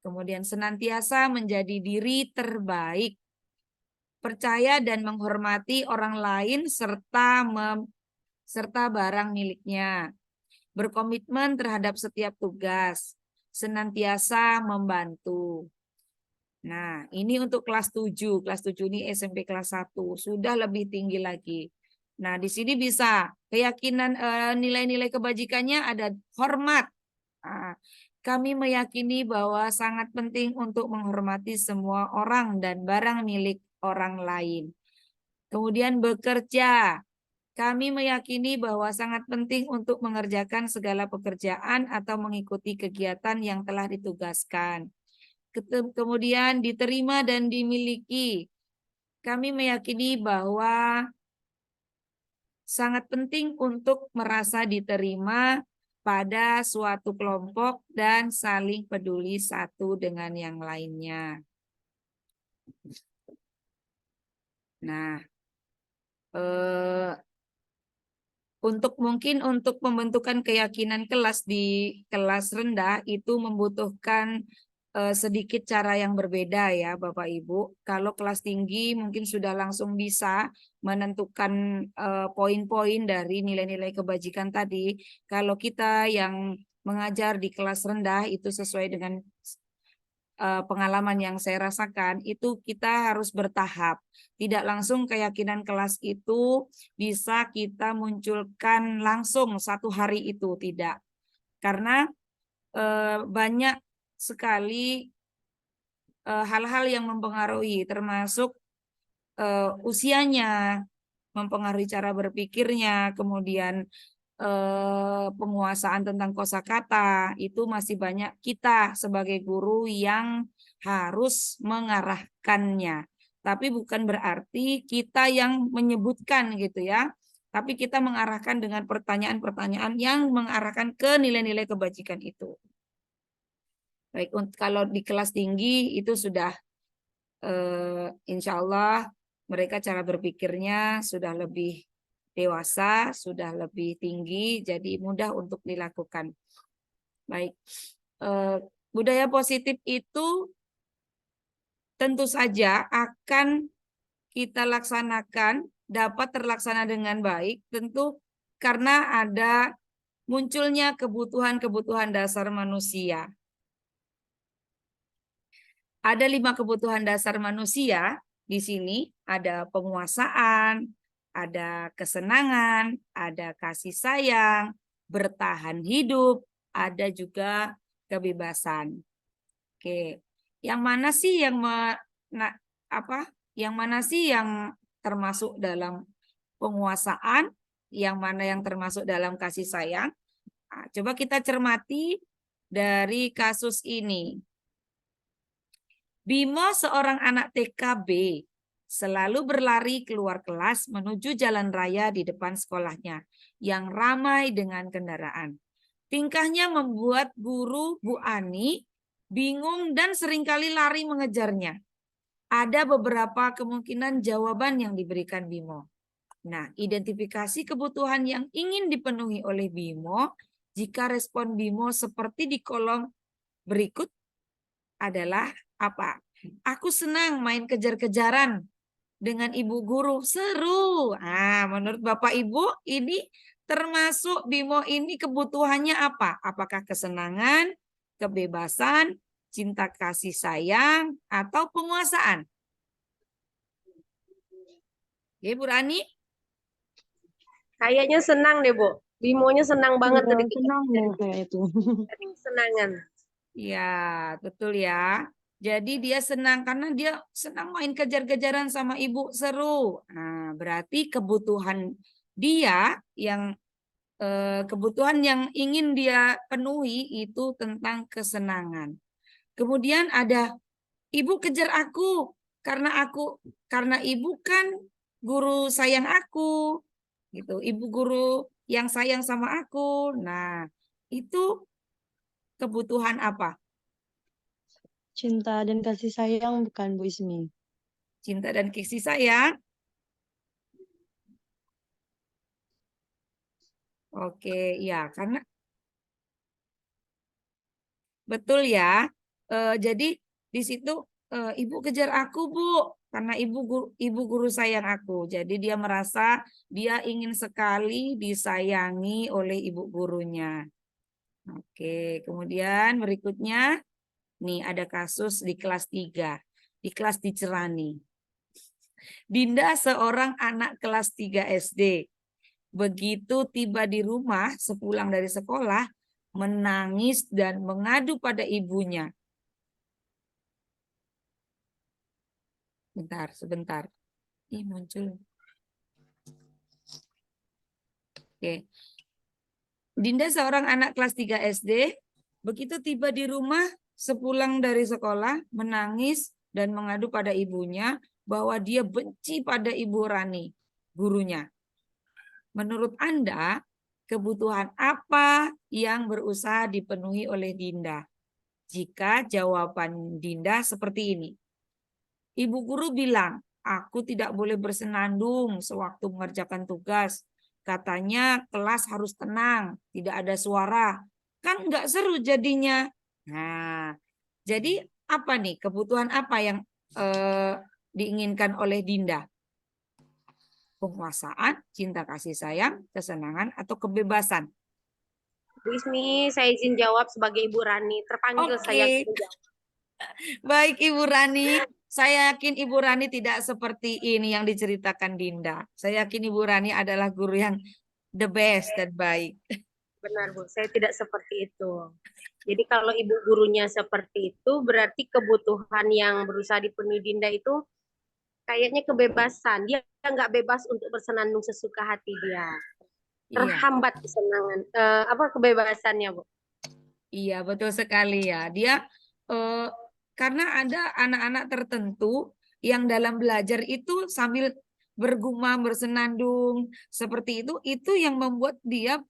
Kemudian senantiasa menjadi diri terbaik. Percaya dan menghormati orang lain serta barang miliknya. Berkomitmen terhadap setiap tugas. Senantiasa membantu. Nah, ini untuk kelas 7. Kelas 7 ini SMP kelas 1. Sudah lebih tinggi lagi. Nah, di sini bisa keyakinan nilai-nilai kebajikannya ada hormat. Nah, kami meyakini bahwa sangat penting untuk menghormati semua orang dan barang milik orang lain. Kemudian bekerja. Kami meyakini bahwa sangat penting untuk mengerjakan segala pekerjaan atau mengikuti kegiatan yang telah ditugaskan. Kemudian diterima dan dimiliki. Kami meyakini bahwa sangat penting untuk merasa diterima pada suatu kelompok dan saling peduli satu dengan yang lainnya. Nah, untuk pembentukan keyakinan kelas di kelas rendah itu membutuhkan sedikit cara yang berbeda ya Bapak Ibu. Kalau kelas tinggi mungkin sudah langsung bisa menentukan poin-poin dari nilai-nilai kebajikan tadi. Kalau kita yang mengajar di kelas rendah itu sesuai dengan pengalaman yang saya rasakan, itu kita harus bertahap. Tidak langsung keyakinan kelas itu bisa kita munculkan langsung satu hari itu, tidak. Karena banyak sekali hal-hal yang mempengaruhi, termasuk usianya, mempengaruhi cara berpikirnya, kemudian penguasaan tentang kosakata, itu masih banyak kita sebagai guru yang harus mengarahkannya. Tapi bukan berarti kita yang menyebutkan gitu ya, tapi kita mengarahkan dengan pertanyaan-pertanyaan yang mengarahkan ke nilai-nilai kebajikan itu. Baik, kalau di kelas tinggi itu sudah insya Allah mereka cara berpikirnya sudah lebih dewasa, sudah lebih tinggi, jadi mudah untuk dilakukan. Baik, budaya positif itu tentu saja akan kita laksanakan, dapat terlaksana dengan baik, tentu karena ada munculnya kebutuhan-kebutuhan dasar manusia. Ada 5 kebutuhan dasar manusia di sini, ada penguasaan, ada kesenangan, ada kasih sayang, bertahan hidup, ada juga kebebasan. Oke, yang mana sih yang termasuk dalam penguasaan, yang mana yang termasuk dalam kasih sayang? Nah, coba kita cermati dari kasus ini. Bimo, seorang anak TKB, selalu berlari keluar kelas menuju jalan raya di depan sekolahnya yang ramai dengan kendaraan. Tingkahnya membuat guru Bu Ani bingung dan seringkali lari mengejarnya. Ada beberapa kemungkinan jawaban yang diberikan Bimo. Nah, identifikasi kebutuhan yang ingin dipenuhi oleh Bimo, jika respon Bimo seperti di kolom berikut adalah apa? Aku senang main kejar-kejaran dengan ibu guru, seru. Ah, menurut Bapak Ibu, ini termasuk Bimo ini kebutuhannya apa? Apakah kesenangan, kebebasan, cinta kasih sayang, atau penguasaan? Oke, Bu Rani? Kayaknya senang deh, Bu. Bimonya senang banget tuh Iya, dikejar senang mau kayak itu. kesenangan. Ya, betul ya. Jadi dia senang karena dia senang main kejar-kejaran sama ibu, seru. Nah, berarti kebutuhan yang ingin dia penuhi itu tentang kesenangan. Kemudian ada ibu kejar aku karena ibu kan guru sayang aku gitu. Ibu guru yang sayang sama aku. Nah, itu kebutuhan apa? Cinta dan kasih sayang bukan Bu Ismi? Cinta dan kasih sayang. Oke, ya, karena betul ya. Jadi di situ ibu kejar aku, Bu, karena ibu guru sayang aku. Jadi dia merasa dia ingin sekali disayangi oleh ibu gurunya. Oke, kemudian berikutnya nih ada kasus di kelas 3, di kelas di Cerani. Dinda seorang anak kelas 3 SD. Begitu tiba di rumah sepulang dari sekolah, menangis dan mengadu pada ibunya. Bentar, sebentar. Ih, muncul. Oke. Dinda seorang anak kelas 3 SD, begitu tiba di rumah sepulang dari sekolah, menangis dan mengadu pada ibunya bahwa dia benci pada Ibu Rani, gurunya. Menurut Anda, kebutuhan apa yang berusaha dipenuhi oleh Dinda? Jika jawaban Dinda seperti ini. Ibu guru bilang, aku tidak boleh bersenandung sewaktu mengerjakan tugas. Katanya kelas harus tenang, tidak ada suara. Kan nggak seru jadinya. Nah, jadi apa nih kebutuhan apa yang diinginkan oleh Dinda? Penguasaan, cinta kasih sayang, kesenangan, atau kebebasan? Bu Ismi, saya izin jawab sebagai Ibu Rani. Terpanggil saya Oke, menjawab. baik Ibu Rani. Saya yakin Ibu Rani tidak seperti ini yang diceritakan Dinda. Saya yakin Ibu Rani adalah guru yang the best dan baik. Benar, Bu. Saya tidak seperti itu. Jadi kalau ibu gurunya seperti itu, berarti kebutuhan yang berusaha dipenuhi Dinda itu kayaknya kebebasan. Dia nggak bebas untuk bersenandung sesuka hati dia. Iya, Terhambat kesenangan, kebebasannya, Bu. iya betul sekali ya. Dia eh, karena ada anak-anak tertentu yang dalam belajar itu sambil bergumam, bersenandung seperti itu yang membuat dia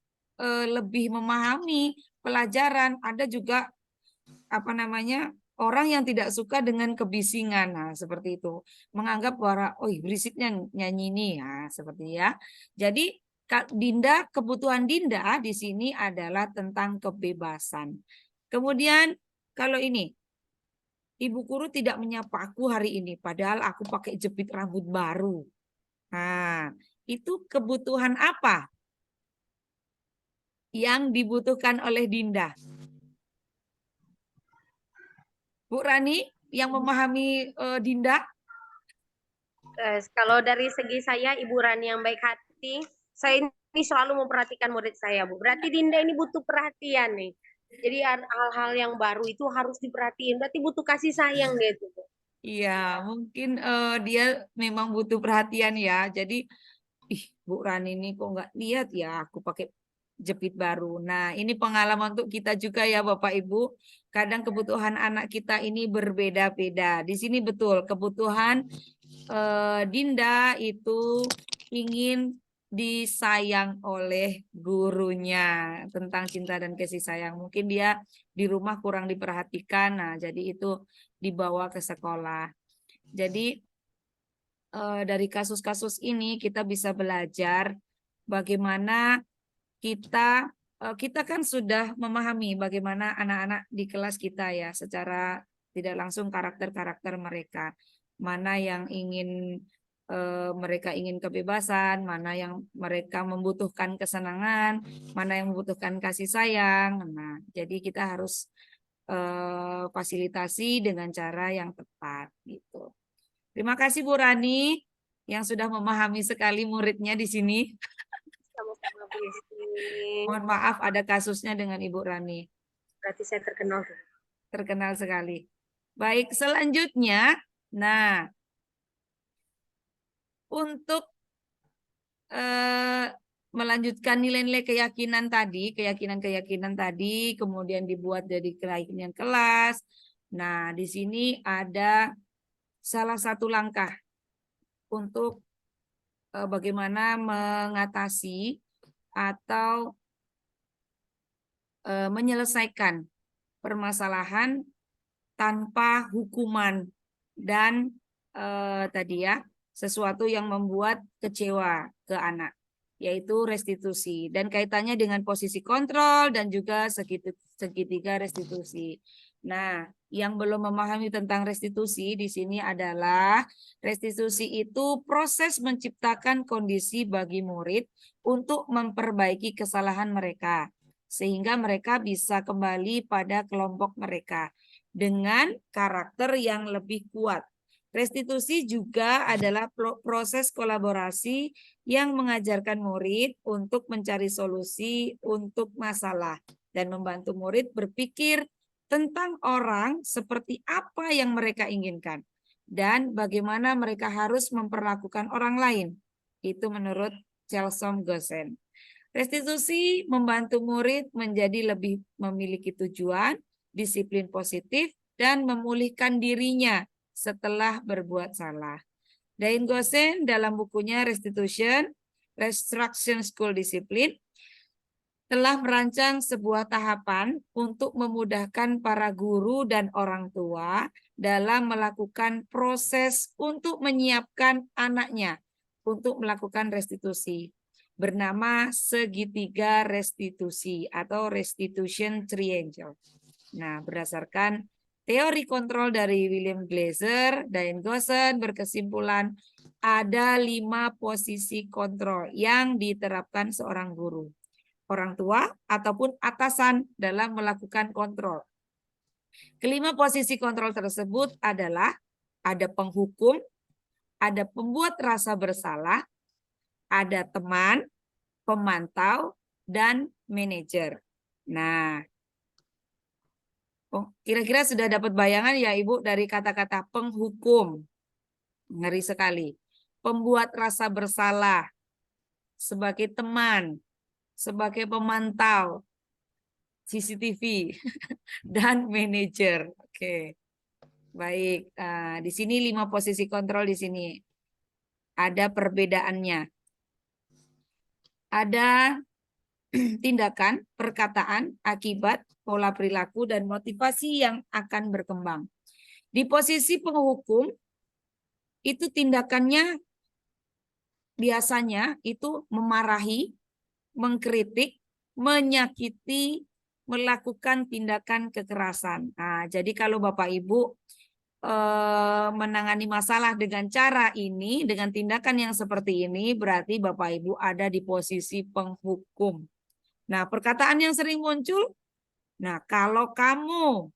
lebih memahami pelajaran. Ada juga apa namanya orang yang tidak suka dengan kebisingan, nah seperti itu, menganggap bahwa oh berisiknya nyanyi ini ya seperti ya. Jadi Dinda, kebutuhan Dinda di sini adalah tentang kebebasan. Kemudian kalau ini, ibu guru tidak menyapa aku hari ini, padahal aku pakai jepit rambut baru. Nah, itu kebutuhan apa yang dibutuhkan oleh Dinda? Bu Rani yang memahami Dinda? Kalau dari segi saya, Ibu Rani yang baik hati, saya ini selalu memperhatikan murid saya, Bu. Berarti Dinda ini butuh perhatian nih. Jadi hal-hal yang baru itu harus diperhatiin. Berarti butuh kasih sayang dia itu, Bu. Iya, mungkin dia memang butuh perhatian ya. Jadi, ih, Bu Rani ini kok nggak lihat ya, aku pakai jepit baru. Nah, ini pengalaman untuk kita juga ya, Bapak Ibu. Kadang kebutuhan anak kita ini berbeda-beda. Di sini betul, kebutuhan Dinda itu ingin disayang oleh gurunya tentang cinta dan kasih sayang. Mungkin dia di rumah kurang diperhatikan. Nah, jadi itu dibawa ke sekolah. Jadi dari kasus-kasus ini kita bisa belajar bagaimana kita kan sudah memahami bagaimana anak-anak di kelas kita ya secara tidak langsung karakter-karakter mereka. Mana yang mereka ingin kebebasan, mana yang mereka membutuhkan kesenangan, mana yang membutuhkan kasih sayang. Nah, jadi kita harus fasilitasi dengan cara yang tepat gitu. Terima kasih Bu Rani yang sudah memahami sekali muridnya di sini. Sama-sama, Bu Esti. Mohon maaf ada kasusnya dengan Ibu Rani. Berarti saya terkenal tuh. Terkenal sekali. Baik, selanjutnya, nah, untuk melanjutkan nilai-nilai keyakinan tadi, kemudian dibuat jadi keyakinan kelas. Nah, di sini ada salah satu langkah untuk bagaimana mengatasi atau menyelesaikan permasalahan tanpa hukuman dan tadi ya sesuatu yang membuat kecewa ke anak, yaitu restitusi dan kaitannya dengan posisi kontrol dan juga segitiga restitusi. Nah, yang belum memahami tentang restitusi di sini adalah restitusi itu proses menciptakan kondisi bagi murid untuk memperbaiki kesalahan mereka sehingga mereka bisa kembali pada kelompok mereka dengan karakter yang lebih kuat. Restitusi juga adalah proses kolaborasi yang mengajarkan murid untuk mencari solusi untuk masalah dan membantu murid berpikir tentang orang seperti apa yang mereka inginkan dan bagaimana mereka harus memperlakukan orang lain. Itu menurut Chelsom Gosen. Restitusi membantu murid menjadi lebih memiliki tujuan, disiplin positif, dan memulihkan dirinya setelah berbuat salah. Dain Gosen dalam bukunya Restitution, Restruction School Discipline, telah merancang sebuah tahapan untuk memudahkan para guru dan orang tua dalam melakukan proses untuk menyiapkan anaknya untuk melakukan restitusi, bernama segitiga restitusi atau restitution triangle. Nah, berdasarkan teori kontrol dari William Glaser, Dain Gosen berkesimpulan ada 5 posisi kontrol yang diterapkan seorang guru, orang tua, ataupun atasan dalam melakukan kontrol. Kelima posisi kontrol tersebut adalah ada penghukum, ada pembuat rasa bersalah, ada teman, pemantau, dan manajer. Nah, kira-kira sudah dapat bayangan ya Ibu dari kata-kata penghukum. Ngeri sekali. Pembuat rasa bersalah, sebagai teman, sebagai pemantau, CCTV, dan manajer. Oke, baik. Di sini 5 posisi kontrol di sini. Ada perbedaannya. Ada tindakan, perkataan, akibat, pola perilaku, dan motivasi yang akan berkembang. Di posisi penghukum, itu tindakannya biasanya itu memarahi, mengkritik, menyakiti, melakukan tindakan kekerasan. Nah, jadi kalau Bapak Ibu menangani masalah dengan cara ini, dengan tindakan yang seperti ini, berarti Bapak Ibu ada di posisi penghukum. Nah, perkataan yang sering muncul, nah kalau kamu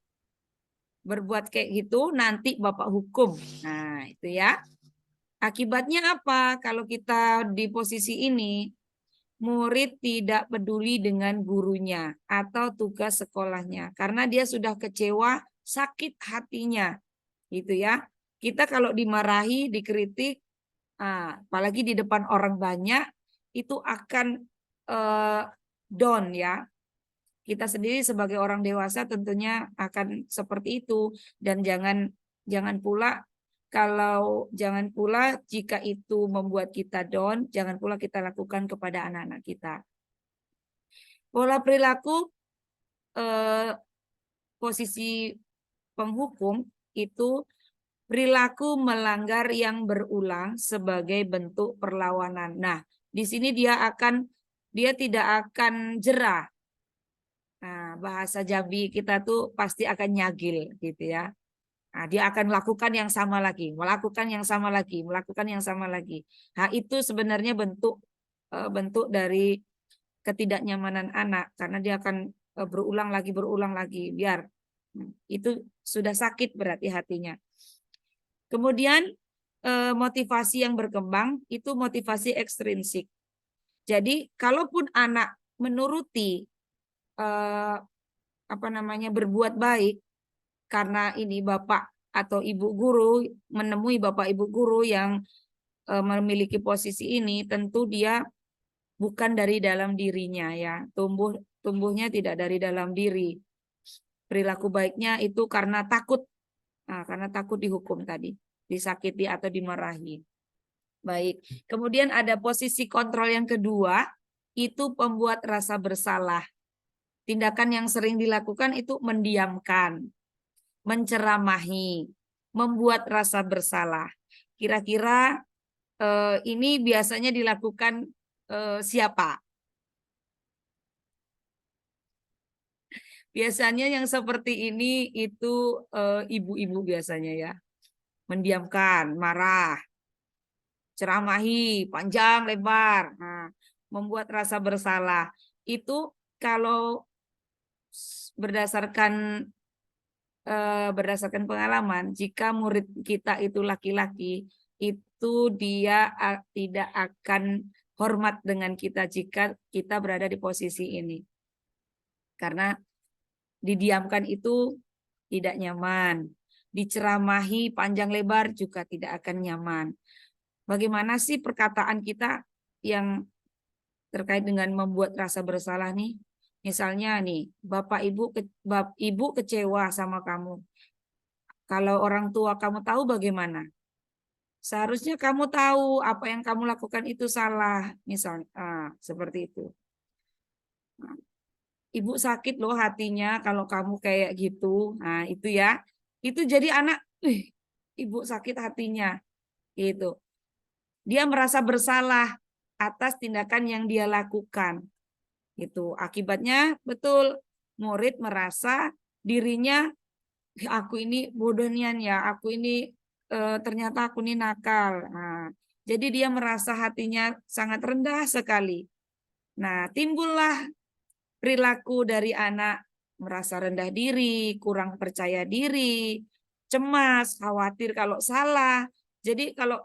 berbuat kayak gitu, nanti Bapak hukum. Nah, itu ya. Akibatnya apa? Kalau kita di posisi ini, murid tidak peduli dengan gurunya atau tugas sekolahnya karena dia sudah kecewa, sakit hatinya, gitu ya. Kita kalau dimarahi, dikritik, apalagi di depan orang banyak, itu akan down ya. Kita sendiri sebagai orang dewasa tentunya akan seperti itu dan jangan pula jika itu membuat kita down, jangan pula kita lakukan kepada anak-anak kita. Pola perilaku posisi penghukum itu perilaku melanggar yang berulang sebagai bentuk perlawanan. Nah, di sini dia tidak akan jerah. Nah, bahasa Jambi kita tuh pasti akan nyagil gitu ya. Nah, dia akan melakukan yang sama lagi, melakukan yang sama lagi, melakukan yang sama lagi. Nah, itu sebenarnya bentuk dari ketidaknyamanan anak karena dia akan berulang lagi biar itu sudah sakit berarti hatinya. Kemudian motivasi yang berkembang itu motivasi ekstrinsik. Jadi kalaupun anak menuruti berbuat baik, karena ini bapak atau ibu guru menemui bapak ibu guru yang memiliki posisi ini, tentu dia bukan dari dalam dirinya ya, tumbuhnya tidak dari dalam diri. Perilaku baiknya itu karena takut, karena takut dihukum tadi, disakiti atau dimarahi. Baik, kemudian ada posisi kontrol yang kedua, itu pembuat rasa bersalah. Tindakan yang sering dilakukan itu mendiamkan, menceramahi, membuat rasa bersalah. Kira-kira ini biasanya dilakukan siapa? Biasanya yang seperti ini itu ibu-ibu biasanya ya. Mendiamkan, marah, ceramahi, panjang, lebar. Nah, membuat rasa bersalah. Itu kalau berdasarkan pengalaman, jika murid kita itu laki-laki, itu dia tidak akan hormat dengan kita jika kita berada di posisi ini. Karena didiamkan itu tidak nyaman. Diceramahi panjang lebar juga tidak akan nyaman. Bagaimana sih perkataan kita yang terkait dengan membuat rasa bersalah nih? Misalnya nih, bapak ibu kecewa sama kamu. Kalau orang tua kamu tahu bagaimana? Seharusnya kamu tahu apa yang kamu lakukan itu salah, misalnya seperti itu. Ibu sakit loh hatinya kalau kamu kayak gitu. Nah, itu ya. Itu jadi anak, ibu sakit hatinya. Gitu. Dia merasa bersalah atas tindakan yang dia lakukan. Itu akibatnya betul murid merasa dirinya, aku ini bodohnian ya, aku ini ternyata aku ini nakal. Nah, jadi dia merasa hatinya sangat rendah sekali. Nah, timbullah perilaku dari anak merasa rendah diri, kurang percaya diri, cemas, khawatir kalau salah. Jadi kalau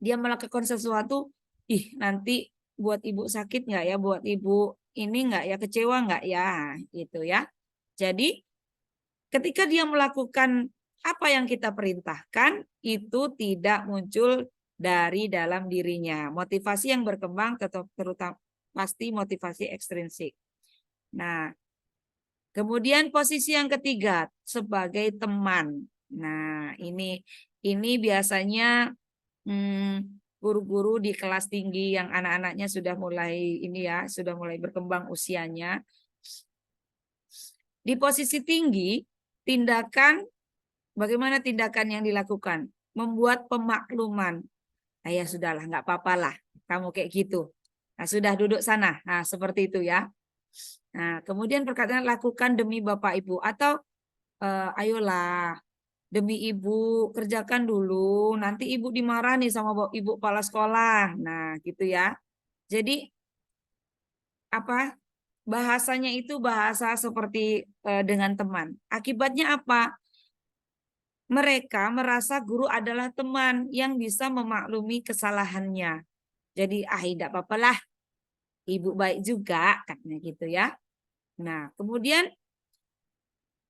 dia melakukan sesuatu, nanti buat ibu sakit nggak ya, buat ibu ini nggak ya, kecewa nggak ya, gitu ya. Jadi ketika dia melakukan apa yang kita perintahkan, itu tidak muncul dari dalam dirinya. Motivasi yang berkembang terutama pasti motivasi ekstrinsik. Nah, kemudian posisi yang ketiga sebagai teman. Nah, ini biasanya guru-guru di kelas tinggi yang anak-anaknya sudah mulai sudah mulai berkembang usianya. Di posisi tinggi, bagaimana tindakan yang dilakukan? Membuat pemakluman. Nah, ya sudahlah, nggak apa-apalah kamu kayak gitu. Nah, sudah duduk sana. Nah, seperti itu ya. Nah, kemudian perkataan lakukan demi Bapak Ibu atau ayolah demi ibu kerjakan dulu, nanti ibu dimarahi sama ibu kepala sekolah. Nah, gitu ya. Jadi bahasanya itu bahasa seperti dengan teman. Akibatnya apa? Mereka merasa guru adalah teman yang bisa memaklumi kesalahannya. Jadi tidak apa-apalah, ibu baik juga, katanya gitu ya. Nah, kemudian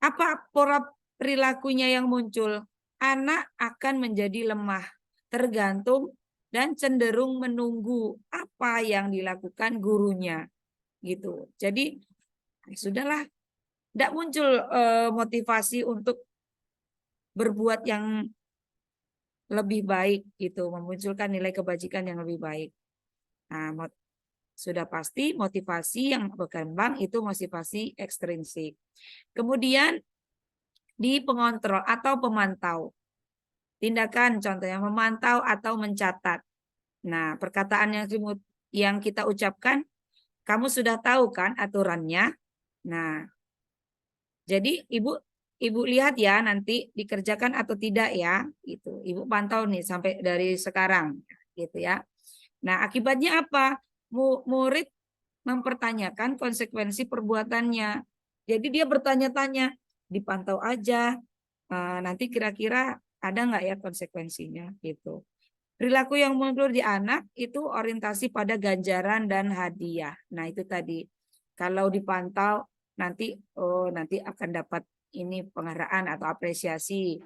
apa pola perilakunya yang muncul? Anak akan menjadi lemah, tergantung dan cenderung menunggu apa yang dilakukan gurunya. Gitu. Jadi sudahlah, tidak muncul motivasi untuk berbuat yang lebih baik, gitu, memunculkan nilai kebajikan yang lebih baik. Nah, sudah pasti motivasi yang berkembang itu motivasi ekstrinsik. Kemudian di pengontrol atau pemantau. Tindakan contohnya memantau atau mencatat. Nah, perkataan yang kita ucapkan, kamu sudah tahu kan aturannya. Nah, jadi ibu lihat ya nanti dikerjakan atau tidak ya, gitu. Ibu pantau nih sampai dari sekarang, gitu ya. Nah, akibatnya apa? Murid mempertanyakan konsekuensi perbuatannya. Jadi dia bertanya-tanya, dipantau aja. Nanti kira-kira ada nggak ya konsekuensinya gitu. Perilaku yang muncul di anak itu orientasi pada ganjaran dan hadiah. Nah, itu tadi Kalau dipantau nanti nanti akan dapat ini penghargaan atau apresiasi.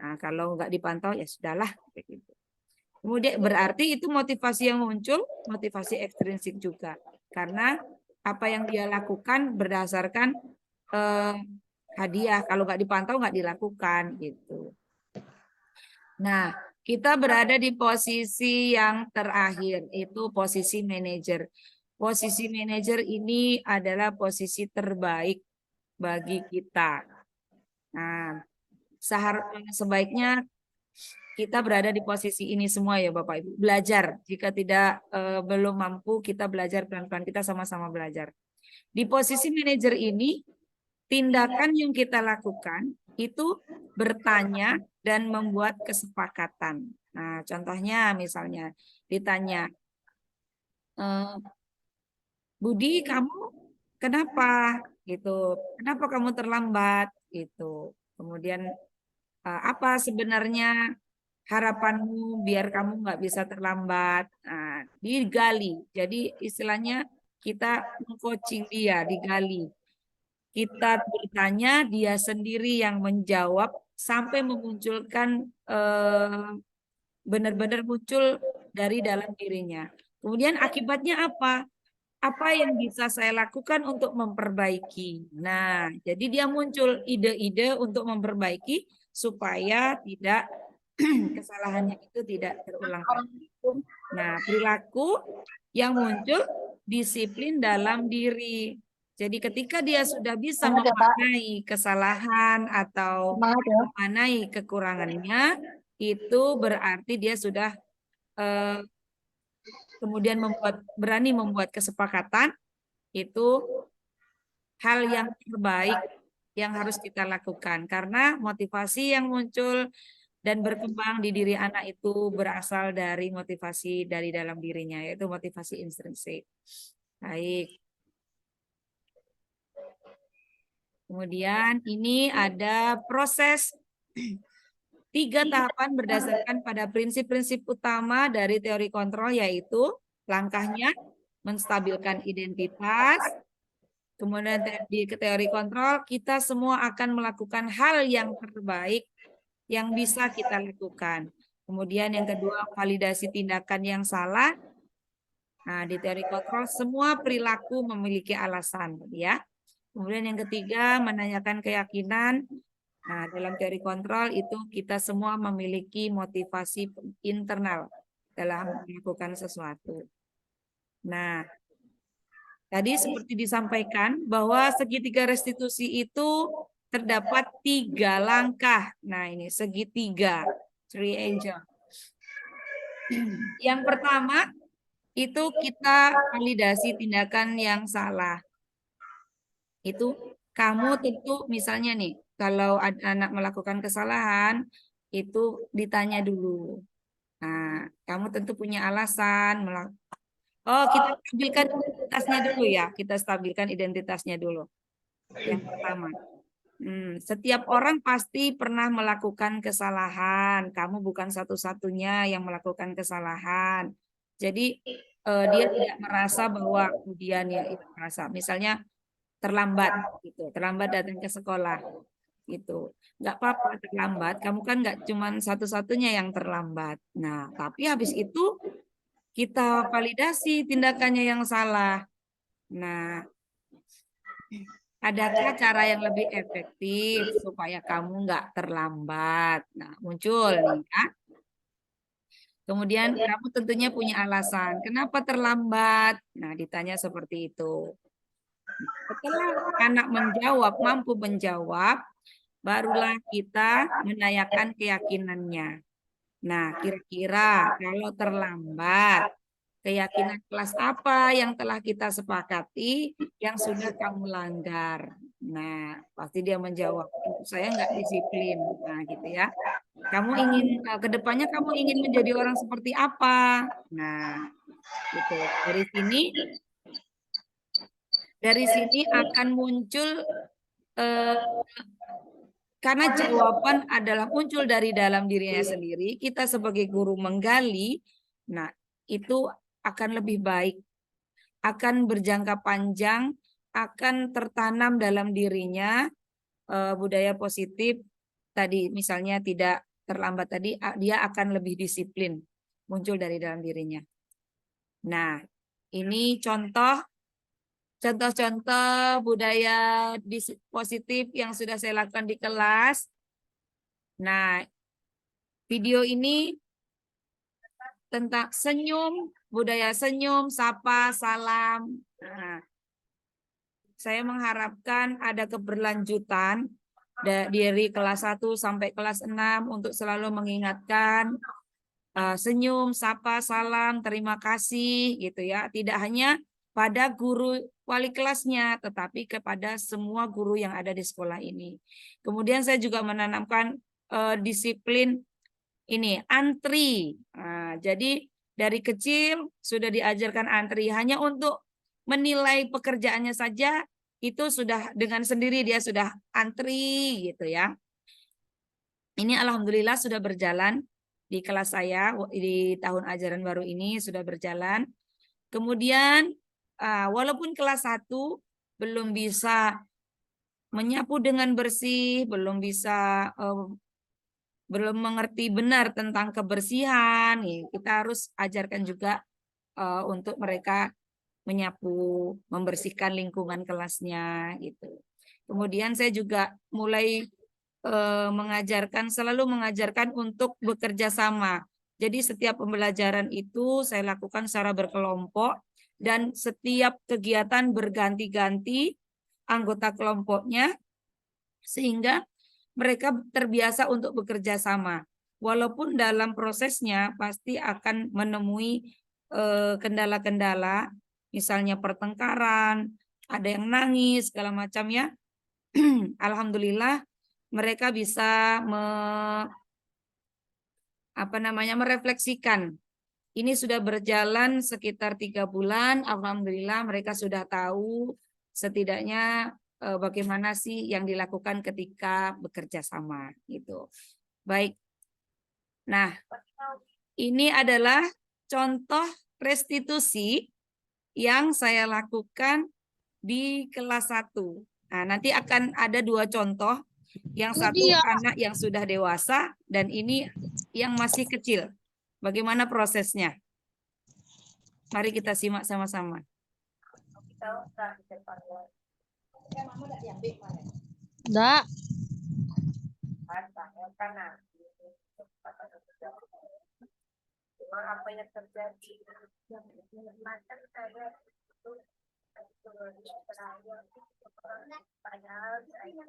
Nah, kalau nggak dipantau ya sudahlah begitu. Kemudian berarti itu motivasi yang muncul, motivasi ekstrinsik juga. Karena apa yang dia lakukan berdasarkan hadiah. Kalau nggak dipantau nggak dilakukan gitu. Nah, kita berada di posisi yang terakhir, itu posisi manajer. Posisi manajer ini adalah posisi terbaik bagi kita. Nah, sebaiknya kita berada di posisi ini semua ya Bapak Ibu. Belajar, jika tidak belum mampu, kita belajar pelan-pelan, kita sama-sama belajar. Di posisi manajer ini, tindakan yang kita lakukan itu bertanya dan membuat kesepakatan. Nah, contohnya misalnya ditanya, Budi, kamu kenapa? Gitu. Kenapa kamu terlambat? Gitu. Kemudian apa sebenarnya harapanmu biar kamu nggak bisa terlambat? Nah, digali. Jadi istilahnya kita coaching dia, digali. Kita bertanya, dia sendiri yang menjawab sampai memunculkan benar-benar muncul dari dalam dirinya. Kemudian akibatnya apa? Apa yang bisa saya lakukan untuk memperbaiki? Nah, jadi dia muncul ide-ide untuk memperbaiki supaya tidak kesalahannya itu tidak terulang lagi. Nah, perilaku yang muncul disiplin dalam diri. Jadi ketika dia sudah bisa memaknai kesalahan atau memaknai kekurangannya, itu berarti dia sudah kemudian berani membuat kesepakatan, itu hal yang terbaik yang harus kita lakukan. Karena motivasi yang muncul dan berkembang di diri anak itu berasal dari motivasi dari dalam dirinya, yaitu motivasi intrinsik. Baik. Kemudian ini ada proses 3 tahapan berdasarkan pada prinsip-prinsip utama dari teori kontrol, yaitu langkahnya menstabilkan identitas. Kemudian di teori kontrol kita semua akan melakukan hal yang terbaik yang bisa kita lakukan. Kemudian yang kedua, validasi tindakan yang salah. Nah, di teori kontrol semua perilaku memiliki alasan, ya. Kemudian yang ketiga, menanyakan keyakinan. Nah, dalam teori kontrol itu kita semua memiliki motivasi internal dalam melakukan sesuatu. Nah, tadi seperti disampaikan bahwa segitiga restitusi itu terdapat 3 langkah. Nah, ini segitiga, triangle. Yang pertama itu kita validasi tindakan yang salah. Itu kamu tentu misalnya nih, kalau anak melakukan kesalahan, itu ditanya dulu. Nah, kamu tentu punya alasan. Kita stabilkan identitasnya dulu ya. Kita stabilkan identitasnya dulu. Yang pertama. Setiap orang pasti pernah melakukan kesalahan. Kamu bukan satu-satunya yang melakukan kesalahan. Jadi dia tidak merasa bahwa kemudian ya itu merasa. Misalnya terlambat gitu, terlambat datang ke sekolah gitu. Nggak apa-apa terlambat. Kamu kan nggak cuma satu-satunya yang terlambat. Nah, tapi habis itu kita validasi tindakannya yang salah. Nah, adakah cara yang lebih efektif supaya kamu nggak terlambat? Nah, muncul nih ya. Kemudian kamu tentunya punya alasan. Kenapa terlambat? Nah, ditanya seperti itu. Setelah anak menjawab, mampu menjawab, barulah kita menanyakan keyakinannya. Nah, kira-kira kalau terlambat, keyakinan kelas apa yang telah kita sepakati yang sudah kamu langgar? Nah, pasti dia menjawab, saya nggak disiplin. Nah, gitu ya. Kamu ingin ke depannya kamu ingin menjadi orang seperti apa? Nah, gitu. Dari sini akan muncul karena jawaban adalah muncul dari dalam dirinya sendiri, kita sebagai guru menggali, nah itu akan lebih baik, akan berjangka panjang, akan tertanam dalam dirinya budaya positif tadi, misalnya tidak terlambat tadi, dia akan lebih disiplin muncul dari dalam dirinya. Nah, ini contoh-contoh budaya positif yang sudah saya lakukan di kelas. Nah, video ini tentang senyum, budaya senyum, sapa, salam. Nah, saya mengharapkan ada keberlanjutan dari kelas 1 sampai kelas 6 untuk selalu mengingatkan senyum, sapa, salam, terima kasih gitu ya. Tidak hanya pada guru wali kelasnya, tetapi kepada semua guru yang ada di sekolah ini. Kemudian saya juga menanamkan disiplin ini antri. Nah, jadi dari kecil sudah diajarkan antri, hanya untuk menilai pekerjaannya saja itu sudah dengan sendiri dia sudah antri gitu ya. Ini alhamdulillah sudah berjalan di kelas saya di tahun ajaran baru ini sudah berjalan. Kemudian walaupun kelas 1 belum bisa menyapu dengan bersih, belum bisa belum mengerti benar tentang kebersihan, kita harus ajarkan juga untuk mereka menyapu, membersihkan lingkungan kelasnya gitu. Kemudian saya juga mulai selalu mengajarkan untuk bekerja sama. Jadi setiap pembelajaran itu saya lakukan secara berkelompok dan setiap kegiatan berganti-ganti anggota kelompoknya sehingga mereka terbiasa untuk bekerja sama. Walaupun dalam prosesnya pasti akan menemui kendala-kendala, misalnya pertengkaran, ada yang nangis, segala macam ya. Alhamdulillah mereka bisa merefleksikan. Ini sudah berjalan sekitar 3 bulan. Alhamdulillah mereka sudah tahu setidaknya bagaimana sih yang dilakukan ketika bekerja sama gitu. Baik. Nah, ini adalah contoh restitusi yang saya lakukan di kelas 1. Nah, nanti akan ada 2 contoh. Yang satu anak yang sudah dewasa dan ini yang masih kecil. Bagaimana prosesnya? Mari kita simak sama-sama. Dak. Apa yang terjadi? Padahal saya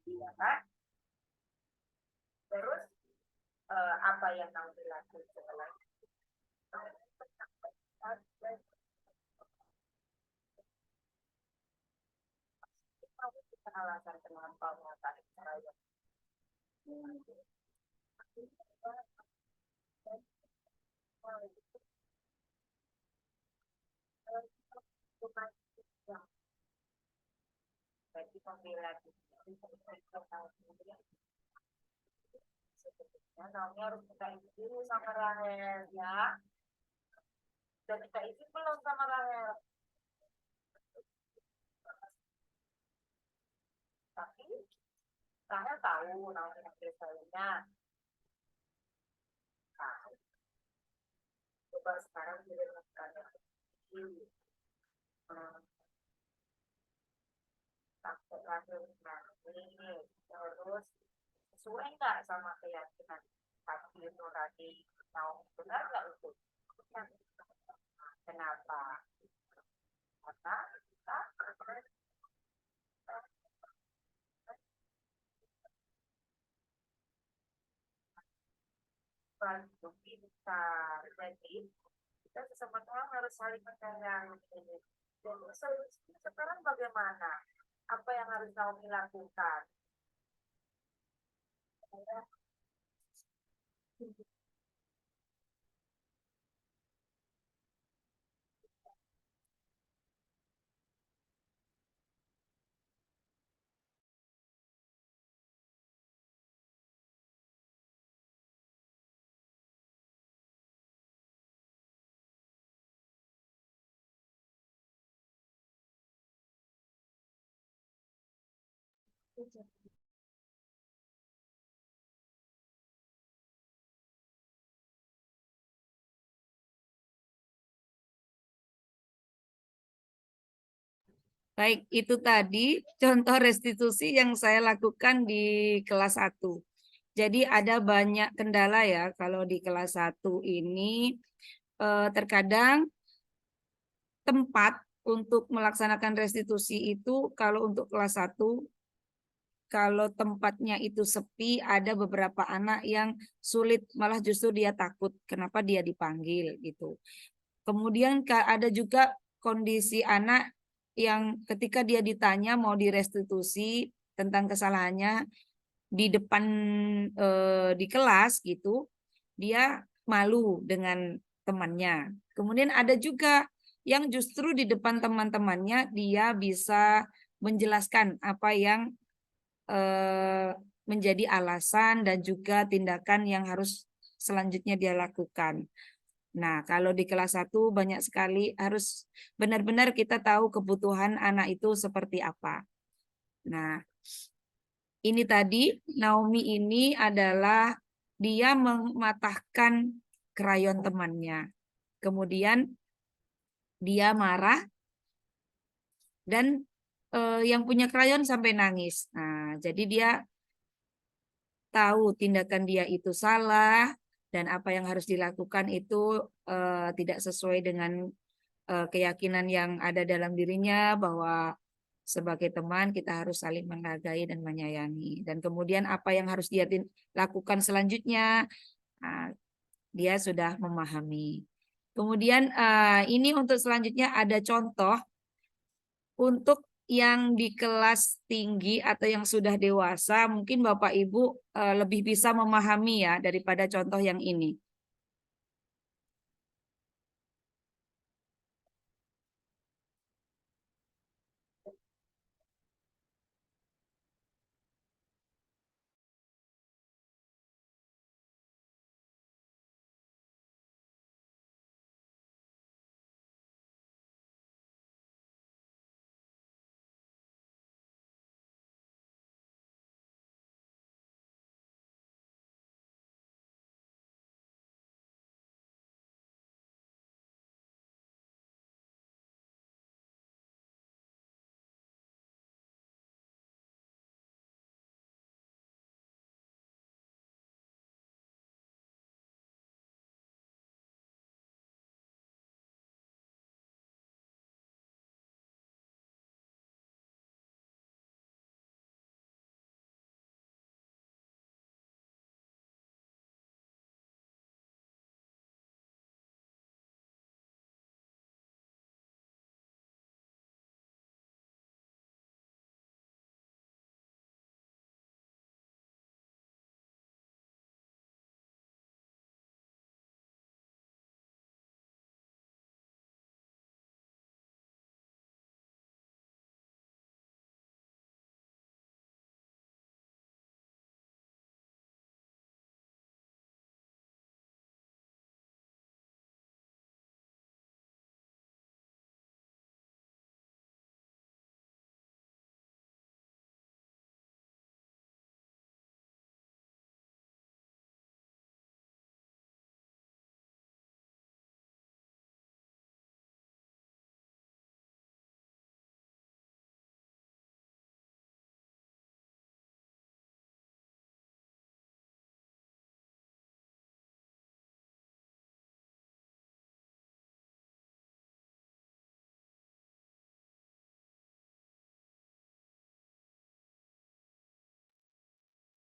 tidak terus apa yang kamu lakukan setelah alasan kenapa mengatakan saya jadi pembela namanya harus kita isi dulu sama Rahel ya. Dan kita isi belum sama Rahel. Tapi Rahel tahu namanya saya. Tahu. Coba sekarang dia lakukan takut Rahel nanti terus sesuai nggak sama keyakinan hati nurani mau benar nggak itu? Kenapa? Karena kita bantu kita, jadi kita sesama orang harus saling menyayangi. Jadi sekarang bagaimana? Apa yang harus kamu lakukan? Baik, itu tadi contoh restitusi yang saya lakukan di kelas 1. Jadi ada banyak kendala ya kalau di kelas 1 ini terkadang tempat untuk melaksanakan restitusi itu kalau untuk kelas 1 kalau tempatnya itu sepi ada beberapa anak yang sulit malah justru dia takut kenapa dia dipanggil gitu. Kemudian ada juga kondisi anak yang ketika dia ditanya mau direstitusi tentang kesalahannya di depan di kelas gitu, dia malu dengan temannya. Kemudian ada juga yang justru di depan teman-temannya dia bisa menjelaskan apa yang menjadi alasan dan juga tindakan yang harus selanjutnya dia lakukan. Nah, kalau di kelas 1 banyak sekali harus benar-benar kita tahu kebutuhan anak itu seperti apa. Nah, ini tadi Naomi ini adalah dia mematahkan krayon temannya. Kemudian dia marah dan yang punya krayon sampai nangis. Nah, jadi dia tahu tindakan dia itu salah dan apa yang harus dilakukan itu tidak sesuai dengan keyakinan yang ada dalam dirinya bahwa sebagai teman kita harus saling menghargai dan menyayangi. Dan kemudian apa yang harus dia lakukan selanjutnya, dia sudah memahami. Kemudian ini untuk selanjutnya ada contoh untuk yang di kelas tinggi atau yang sudah dewasa, mungkin Bapak Ibu lebih bisa memahami ya daripada contoh yang ini.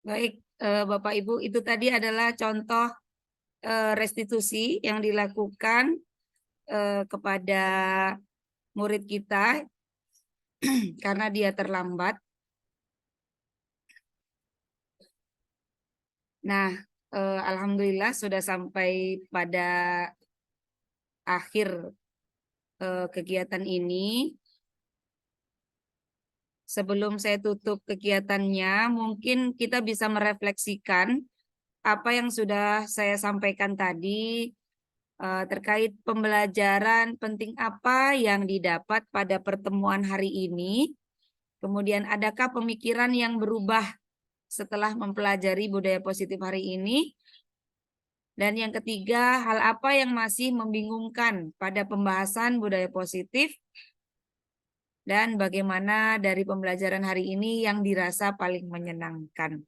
Baik, Bapak Ibu, itu tadi adalah contoh restitusi yang dilakukan kepada murid kita karena dia terlambat. Nah, alhamdulillah sudah sampai pada akhir kegiatan ini. Sebelum saya tutup kegiatannya, mungkin kita bisa merefleksikan apa yang sudah saya sampaikan tadi terkait pembelajaran penting apa yang didapat pada pertemuan hari ini Kemudian adakah pemikiran yang berubah setelah mempelajari budaya positif hari ini? Dan yang ketiga, hal apa yang masih membingungkan pada pembahasan budaya positif? Dan bagaimana dari pembelajaran hari ini yang dirasa paling menyenangkan?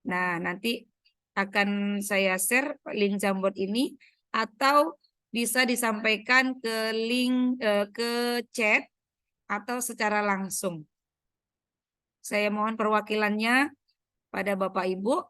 Nah, nanti akan saya share link Jamboard ini atau bisa disampaikan ke link ke chat atau secara langsung. Saya mohon perwakilannya pada Bapak Ibu.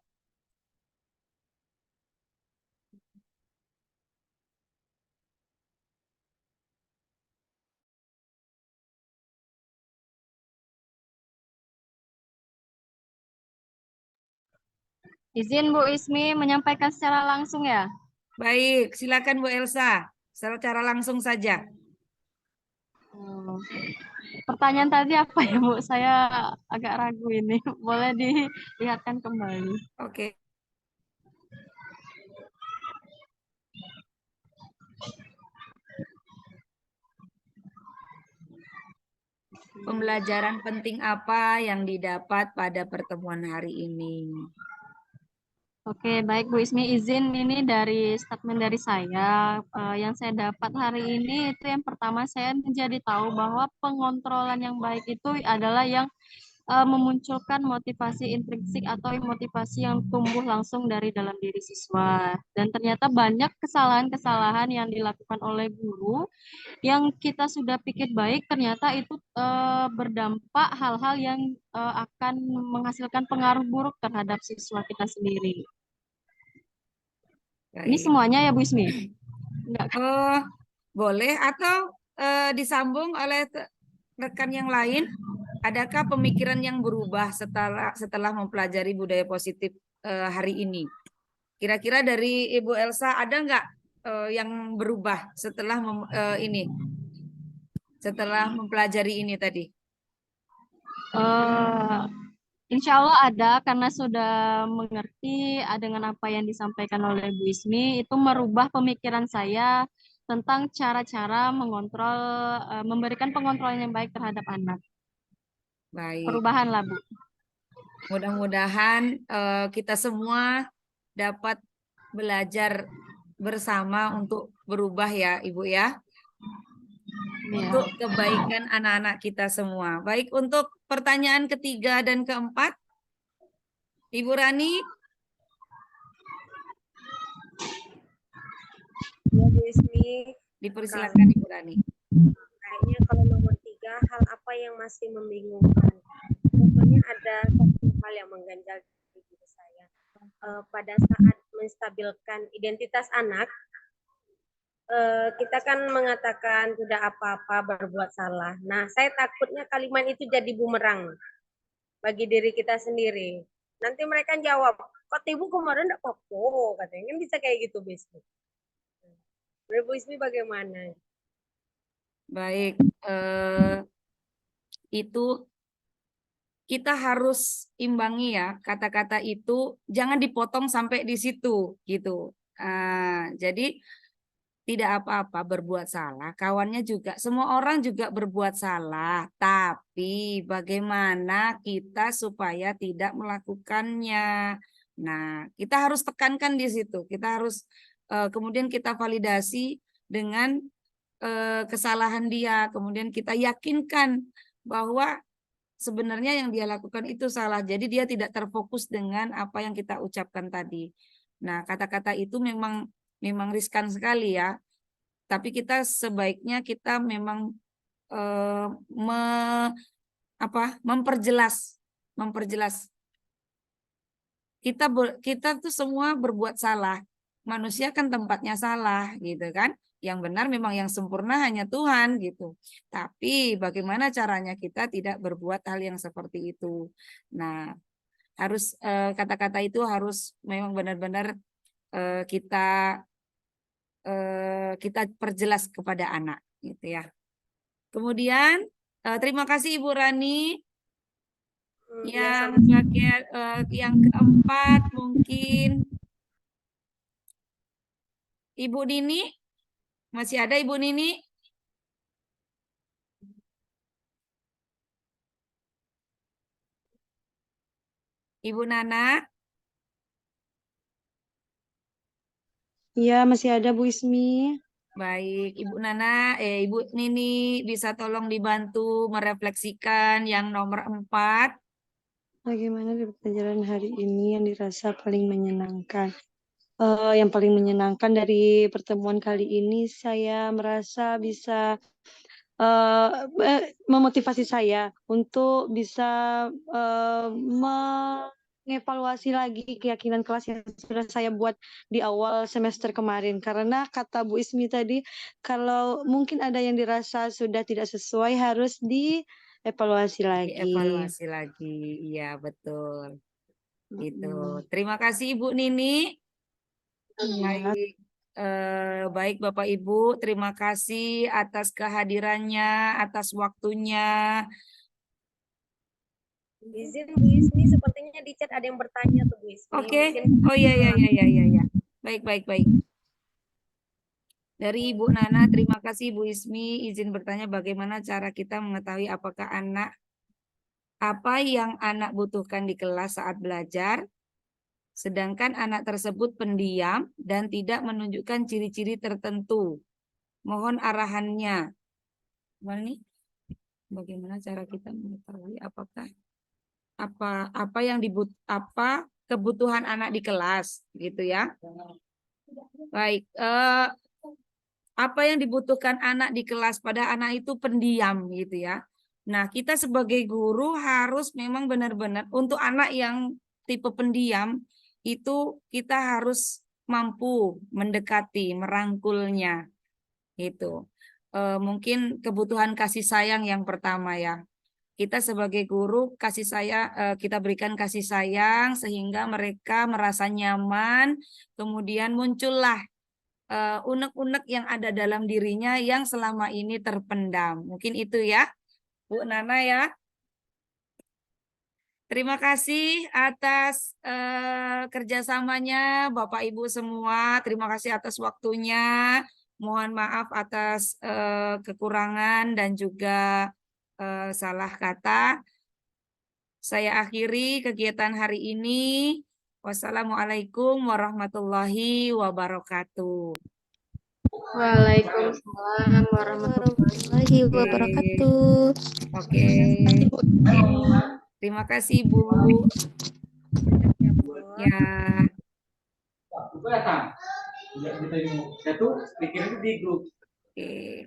Izin Bu Ismi menyampaikan secara langsung ya. Baik, silakan Bu Elsa. Secara langsung saja. Pertanyaan tadi apa ya Bu? Saya agak ragu ini. Boleh dilihatkan kembali. Oke. Pembelajaran penting apa yang didapat pada pertemuan hari ini? Oke, baik Bu Ismi, izin ini dari statement dari saya. Yang saya dapat hari ini itu yang pertama saya menjadi tahu bahwa pengontrolan yang baik itu adalah yang memunculkan motivasi intrinsik atau motivasi yang tumbuh langsung dari dalam diri siswa. Dan ternyata banyak kesalahan-kesalahan yang dilakukan oleh guru yang kita sudah pikir baik, ternyata itu berdampak hal-hal yang akan menghasilkan pengaruh buruk terhadap siswa kita sendiri. Ini Baik. semuanya ya Bu Ismi? Enggak. Boleh atau disambung oleh rekan yang lain? Adakah pemikiran yang berubah setelah mempelajari budaya positif hari ini? Kira-kira dari Ibu Elsa ada nggak yang berubah setelah setelah mempelajari ini tadi? Insya Allah ada, karena sudah mengerti dengan apa yang disampaikan oleh Bu Ismi, itu merubah pemikiran saya tentang cara-cara mengontrol, memberikan pengontrolan yang baik terhadap anak. Baik. Perubahan lah Bu. Mudah-mudahan kita semua dapat belajar bersama untuk berubah ya Ibu ya. Untuk kebaikan anak-anak kita semua. Baik, untuk pertanyaan ketiga dan keempat, Ibu Rani. Ya, Bu Ismi, Dipersilakan Ibu Rani. kayaknya kalau nomor 3, hal apa yang masih membingungkan? Pokoknya ada satu hal yang mengganjal di diri saya. Pada saat menstabilkan identitas anak, kita kan mengatakan tidak apa-apa berbuat salah. Nah, saya takutnya kalimat itu jadi bumerang bagi diri kita sendiri. Nanti mereka jawab, kok ibu kemarin enggak apa-apa, katanya. Kan bisa kayak gitu, Bu Ismi. Menurut Bu Ismi bagaimana? Baik, itu kita harus imbangi ya, kata-kata itu jangan dipotong sampai di situ gitu. Jadi tidak apa-apa berbuat salah, kawannya juga, semua orang juga berbuat salah, tapi bagaimana kita supaya tidak melakukannya. Nah, kita harus tekankan di situ, kita harus kemudian kita validasi dengan kesalahan dia, kemudian kita yakinkan bahwa sebenarnya yang dia lakukan itu salah. Jadi dia tidak terfokus dengan apa yang kita ucapkan tadi. Nah, kata-kata itu memang riskan sekali ya. Tapi kita sebaiknya kita memang memperjelas. Kita tuh semua berbuat salah. Manusia kan tempatnya salah gitu kan. Yang benar memang yang sempurna hanya Tuhan gitu. Tapi bagaimana caranya kita tidak berbuat hal yang seperti itu. Nah, harus kata-kata itu harus memang benar-benar kita perjelas kepada anak gitu ya. Kemudian terima kasih Ibu Rani. Yang keempat mungkin Ibu Nini. Masih ada Ibu Nini? Ibu Nana, Iya, masih ada Bu Ismi. baik. Ibu Nini bisa tolong dibantu merefleksikan yang nomor 4. Bagaimana di pelajaran hari ini yang dirasa paling menyenangkan? Yang paling menyenangkan dari pertemuan kali ini, saya merasa bisa memotivasi saya untuk bisa mengevaluasi lagi keyakinan kelas yang sudah saya buat di awal semester kemarin. Karena kata Bu Ismi tadi, kalau mungkin ada yang dirasa sudah tidak sesuai harus dievaluasi lagi. Dievaluasi lagi. Iya, betul. Gitu. Mm. Terima kasih Ibu Nini. Iya. Baik. Baik Bapak Ibu, terima kasih atas kehadirannya, atas waktunya. Izin Bu Ismi, sepertinya di chat ada yang bertanya tuh Bu Ismi. Oke. Mungkin Oh iya iya iya iya iya. Iya. Baik baik baik. Dari Ibu Nana, terima kasih Bu Ismi. Izin bertanya bagaimana cara kita mengetahui apakah apa yang anak butuhkan di kelas saat belajar, sedangkan anak tersebut pendiam dan tidak menunjukkan ciri-ciri tertentu. Mohon arahannya. Mana nih? Bagaimana cara kita mengetahui apa yang apa kebutuhan anak di kelas gitu ya. Baik, apa yang dibutuhkan anak di kelas pada anak itu pendiam gitu ya. Nah, kita sebagai guru harus memang benar-benar untuk anak yang tipe pendiam itu kita harus mampu mendekati, merangkulnya gitu. Mungkin kebutuhan kasih sayang yang pertama ya. Kita sebagai guru kita berikan kasih sayang sehingga mereka merasa nyaman, kemudian muncullah unek-unek yang ada dalam dirinya yang selama ini terpendam. Mungkin itu ya, Bu Nana ya. Terima kasih atas kerjasamanya Bapak Ibu semua. Terima kasih atas waktunya. Mohon maaf atas kekurangan dan juga salah kata. Saya akhiri kegiatan hari ini. Wassalamualaikum warahmatullahi wabarakatuh. Waalaikumsalam warahmatullahi Oke. wabarakatuh. Oke. Terima kasih, Bu. Ya. Itu datang. Kita ini satu, pikirnya di grup. Oke.